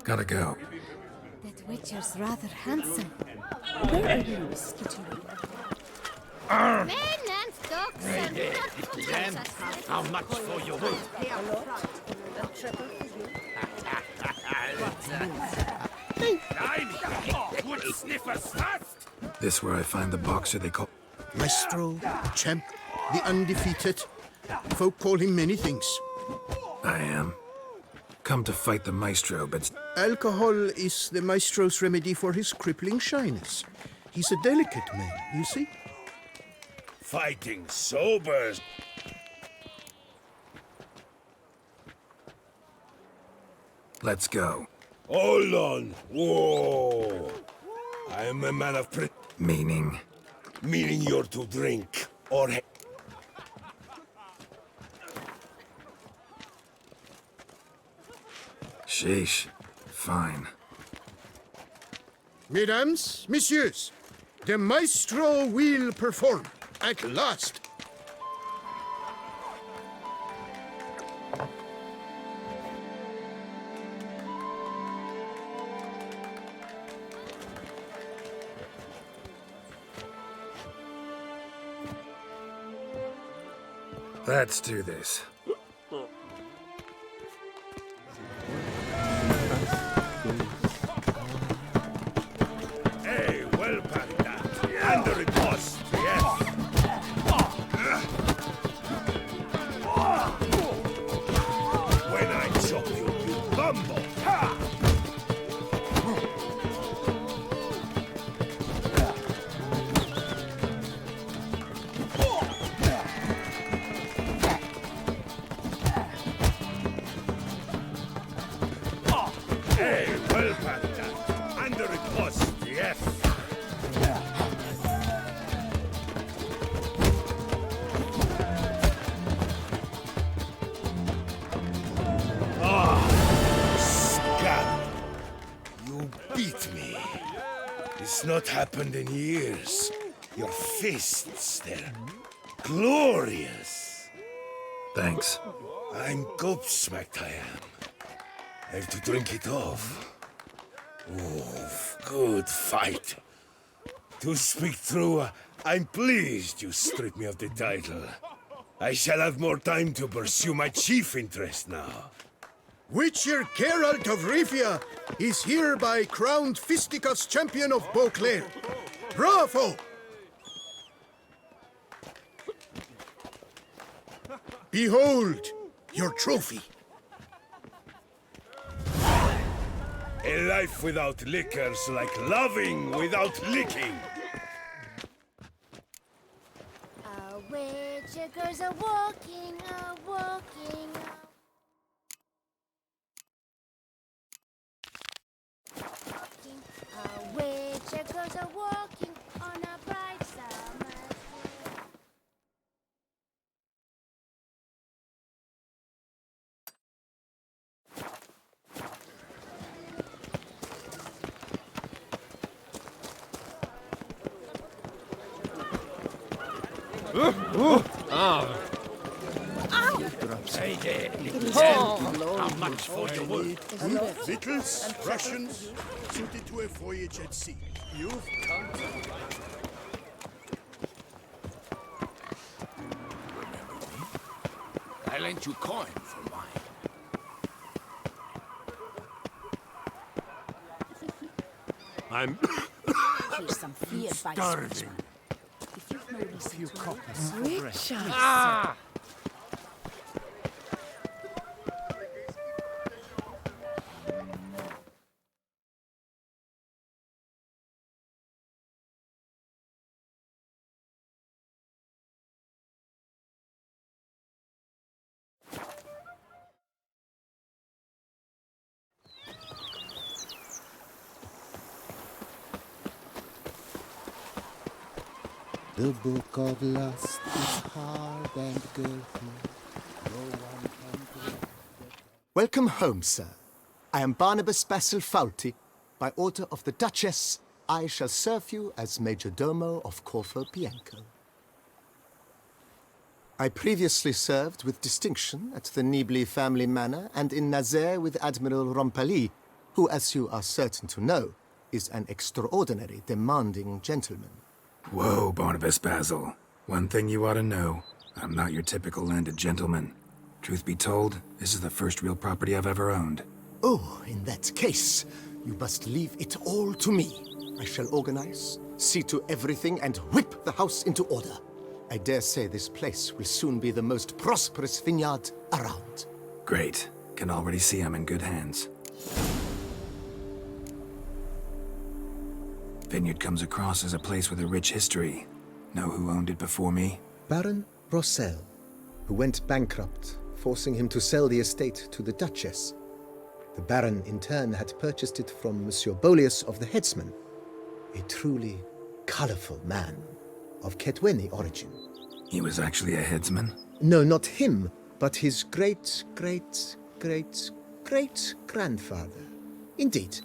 Gotta go. That Witcher's rather handsome. Where are you, Skittery? Men and dogs are not Jen, how much for your wood? Wood sniffers fast! This where I find the boxer they call... Maestro, champ, the undefeated. Folk call him many things. I am. Come to fight the maestro, but... Alcohol is the maestro's remedy for his crippling shyness. He's a delicate man, you see? Fighting sober. Let's go. Hold on. Whoa. I am a man of Meaning? Meaning you're to drink or... Sheesh. Fine. Mesdames, messieurs, the maestro will perform at last. Let's do this. Hey, well parried that. Under the post, yes. When I chop you, you bumble. Ha! Hey, well parried that. Under the post, yes. Scab! You beat me. It's not happened in years. Your fists, they're glorious. Thanks. I'm gobsmacked, I am. I have to drink it off. Oof, good fight. To speak true, I'm pleased you stripped me of the title. I shall have more time to pursue my chief interest now. Witcher Geralt of Rivia is hereby crowned Fisticuffs champion of Beauclair. Bravo! Behold your trophy. A life without liquor's like loving without licking. Witcher girls are walking, walking. Witcher girls are walking on a bright summer day. Hey there, little How much for your work? Victuals, rations, suited to a voyage at sea. You've come to... I lent you coin for wine. I'm Here's some free advice. starving. If you've no reason to coppers for bread. Ah! The book of lust is hard and girthy. No one can Welcome home, sir. I am Barnabas Basil Fawlty. By order of the Duchess, I shall serve you as Major Domo of Corvo Bianco. I previously served with distinction at the Nibli family manor and in Nazaire with Admiral Rompali, who, as you are certain to know, is an extraordinary demanding gentleman. Whoa, Barnabas Basil. One thing you ought to know. I'm not your typical landed gentleman. Truth be told, this is the first real property I've ever owned. Oh, in that case, you must leave it all to me. I shall organize, see to everything, and whip the house into order. I dare say this place will soon be the most prosperous vineyard around. Great. Can already see I'm in good hands. Vineyard comes across as a place with a rich history. Know who owned it before me? Baron Rossel, who went bankrupt, forcing him to sell the estate to the Duchess. The Baron, in turn, had purchased it from Monsieur Bolius of the Headsman, a truly colorful man of Ketweni origin. He was actually a headsman? No, not him, but his great-great-great-great-grandfather. Indeed.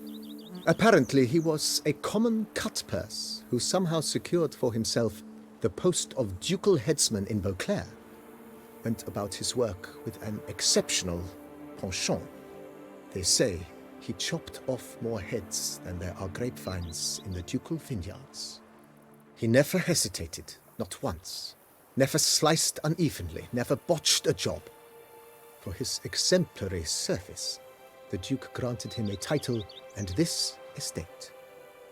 Apparently, he was a common cut-purse who somehow secured for himself the post of ducal headsman in Beauclair. Went about his work with an exceptional penchant. They say he chopped off more heads than there are grapevines in the ducal vineyards. He never hesitated, not once. Never sliced unevenly, never botched a job. For his exemplary service, the Duke granted him a title and this estate.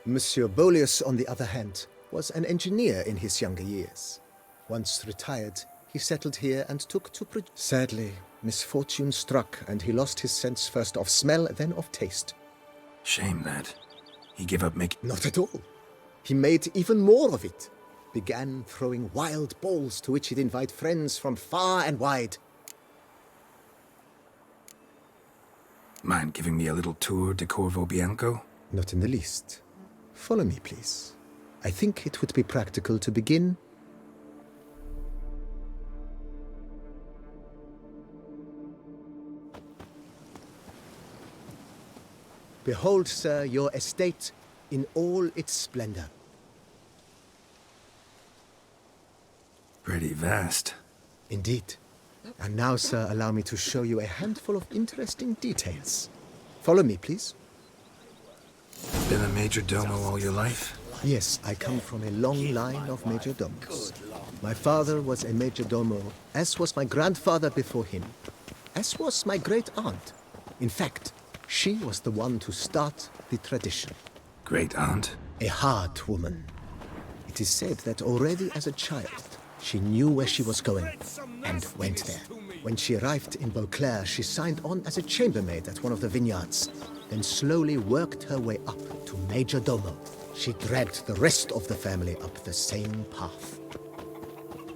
Monsieur Bolius, on the other hand, was an engineer in his younger years. Once retired, he settled here and took to Sadly, misfortune struck and he lost his sense first of smell, then of taste. Shame that. He gave up making... Not at all. He made even more of it. Began throwing wild balls to which he'd invite friends from far and wide. Mind giving me a little tour de Corvo Bianco? Not in the least. Follow me, please. I think it would be practical to begin. Behold, sir, your estate in all its splendor. Pretty vast. Indeed. And now, sir, allow me to show you a handful of interesting details. Follow me, please. Been a major domo all your life? Yes, I come from a long line of major domos. My father was a major domo, as was my grandfather before him, as was my great-aunt. In fact, she was the one to start the tradition. Great-aunt? A hard woman. It is said that already as a child, she knew where she was going and went there. When she arrived in Beauclair, she signed on as a chambermaid at one of the vineyards, then slowly worked her way up to major domo. She dragged the rest of the family up the same path.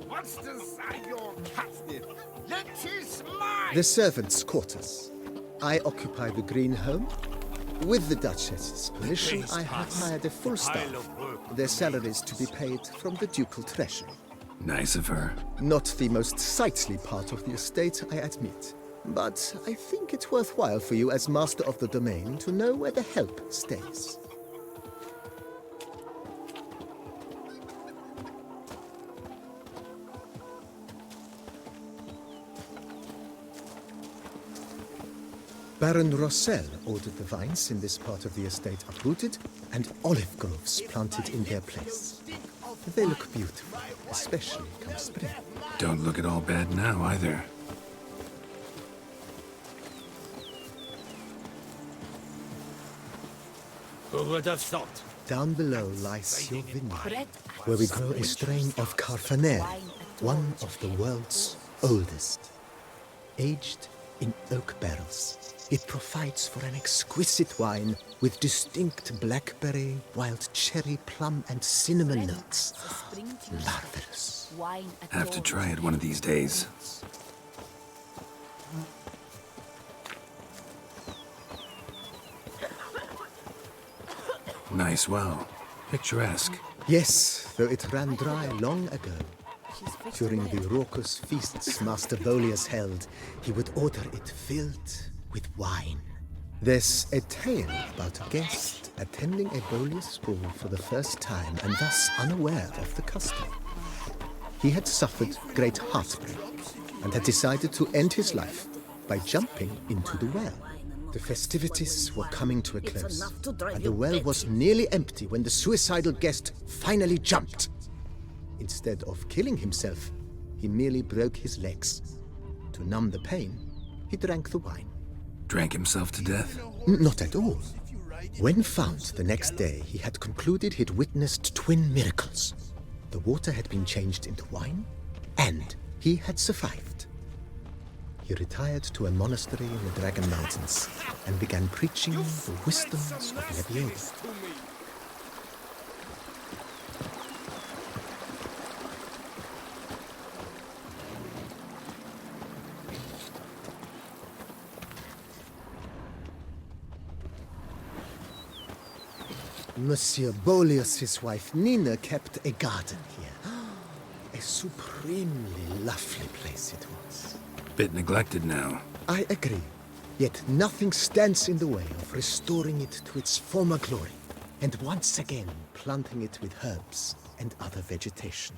What's inside your catnip? Let is mine! The servants' quarters. I occupy the green home. With the Duchess's permission, I have hired a full staff. Their salaries to be paid from the ducal treasury. Nice of her. Not the most sightly part of the estate, I admit. But I think it's worthwhile for you as master of the domain to know where the help stays. Baron Rossel ordered the vines in this part of the estate uprooted and olive groves planted in their place. They look beautiful, especially come spring. Don't look at all bad now, either. Who would have thought? Down below lies your vineyard, where we grow a strain of Carfaner, one of the world's oldest. Aged in oak barrels, it provides for an exquisite wine with distinct blackberry, wild cherry, plum, and cinnamon notes. Marvelous. Have to try it one of these days. Nice well. Picturesque. Yes, though it ran dry long ago. During the raucous feasts Master Bolius held, he would order it filled with wine. There's a tale about a guest attending a Bolius ball for the first time and thus unaware of the custom. He had suffered great heartbreak and had decided to end his life by jumping into the well. The festivities were coming to a close, and the well was nearly empty when the suicidal guest finally jumped. Instead of killing himself, he merely broke his legs. To numb the pain, he drank the wine. Drank himself to death? Not at all. When found the next day, he had concluded he'd witnessed twin miracles. The water had been changed into wine, and he had survived. He retired to a monastery in the Dragon Mountains and began preaching the wisdoms of Nebbiolo. Monsieur Bolius' wife Nina kept a garden here. A supremely lovely place it was. Bit neglected now. I agree. Yet nothing stands in the way of restoring it to its former glory, and once again planting it with herbs and other vegetation.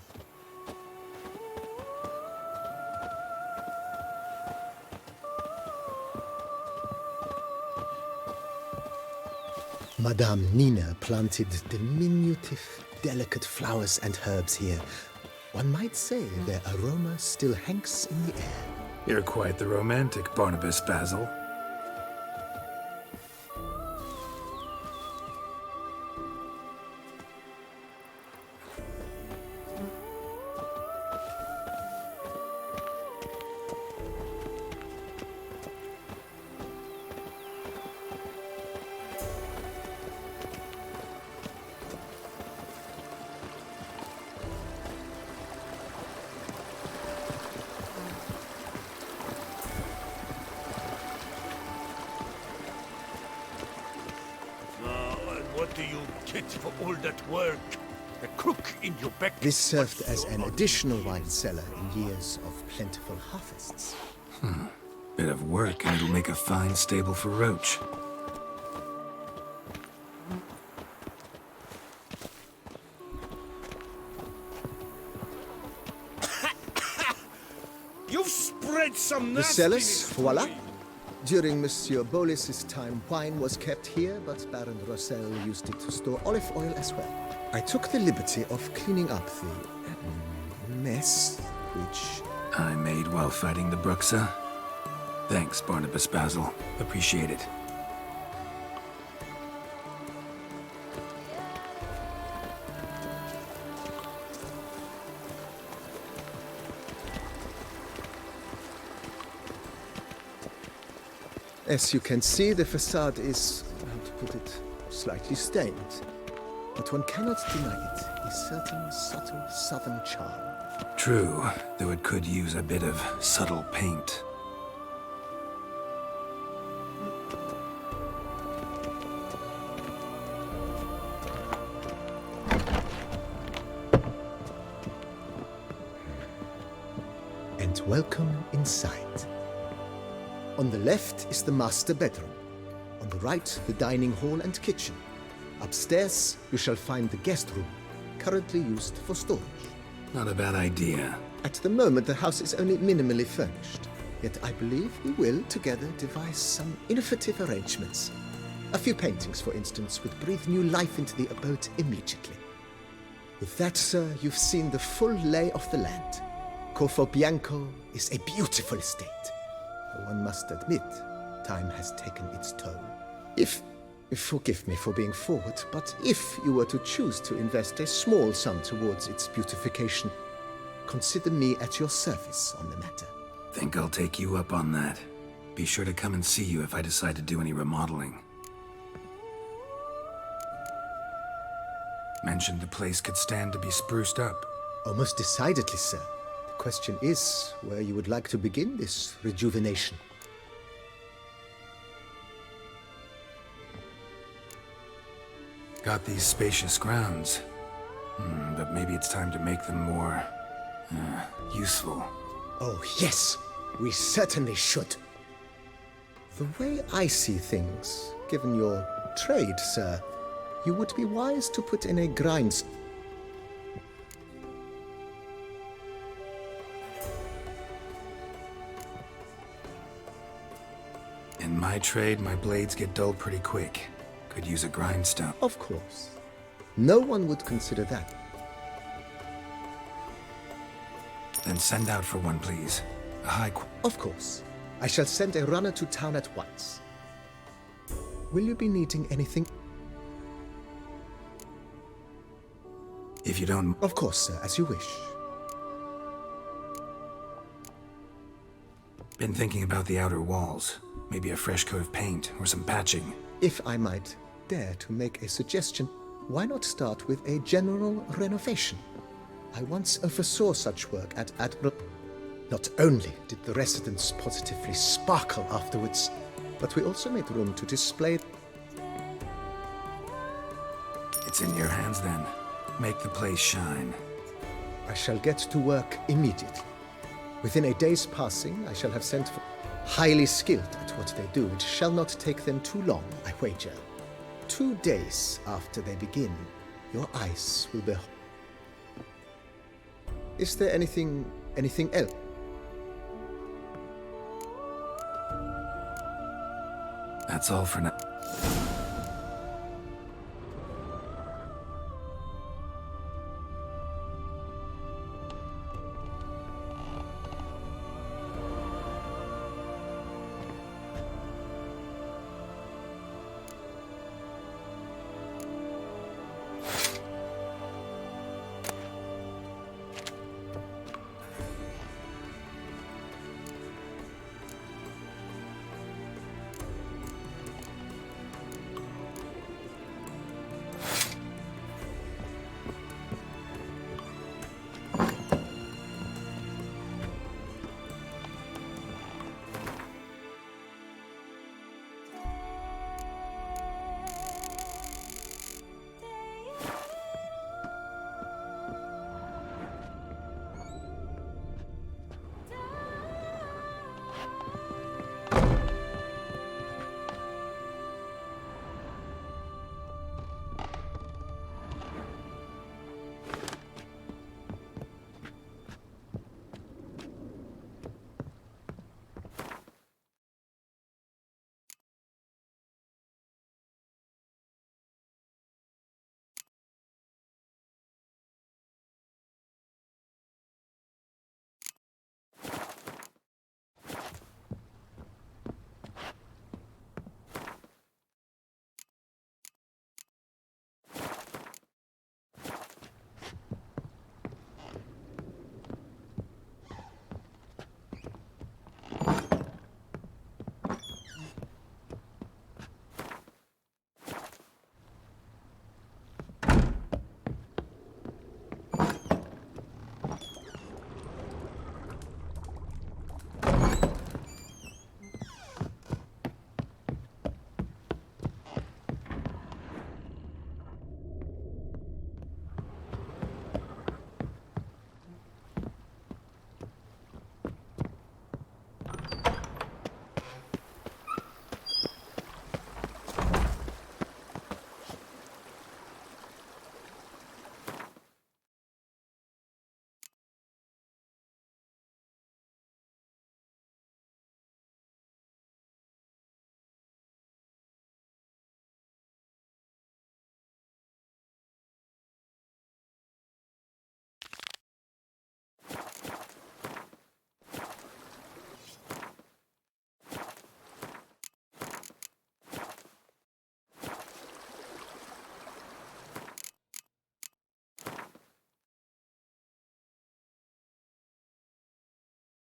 Madame Nina planted diminutive, delicate flowers and herbs here. One might say their aroma still hangs in the air. You're quite the romantic, Barnabas Basil. What do you get for all that work? A crook in your back. This served as an additional wine cellar in years of plentiful harvests. Bit of work and it'll make a fine stable for Roach. You've spread some The nastiness. cellars, voila. During Monsieur Bolis's time, wine was kept here, but Baron Rossel used it to store olive oil as well. I took the liberty of cleaning up the mess, which I made while fighting the Bruxa. Thanks, Barnabas Basil. Appreciate it. As you can see, the facade is, how to put it, slightly stained. But one cannot deny it, a certain subtle southern charm. True, though it could use a bit of subtle paint. And welcome inside. On the left is the master bedroom. On the right, the dining hall and kitchen. Upstairs, you shall find the guest room, currently used for storage. Not a bad idea. At the moment, the house is only minimally furnished. Yet I believe we will, together, devise some innovative arrangements. A few paintings, for instance, would breathe new life into the abode immediately. With that, sir, you've seen the full lay of the land. Corvo Bianco is a beautiful estate. But one must admit, time has taken its toll. Forgive me for being forward, but if you were to choose to invest a small sum towards its beautification, consider me at your service on the matter. Think I'll take you up on that. Be sure to come and see you if I decide to do any remodeling. Mentioned the place could stand to be spruced up. Oh, most decidedly, sir. The question is where you would like to begin this rejuvenation. Got these spacious grounds. But maybe it's time to make them more... useful. Oh, yes. We certainly should. The way I see things, given your trade, sir, you would be wise to put in a grind... In my trade, my blades get dull pretty quick. Could use a grindstone. Of course. No one would consider that. Then send out for one, please. A high Of course. I shall send a runner to town at once. Will you be needing anything? If you don't... Of course, sir, as you wish. Been thinking about the outer walls. Maybe a fresh coat of paint or some patching. If I might dare to make a suggestion, why not start with a general renovation? I once oversaw such work at Admiral. Not only did the residents positively sparkle afterwards, but we also made room to display... It's in your hands then. Make the place shine. I shall get to work immediately. Within a day's passing, I shall have sent for... Highly skilled at what they do, it shall not take them too long, I wager. 2 days after they begin, your eyes will be... Is there anything else? That's all for now.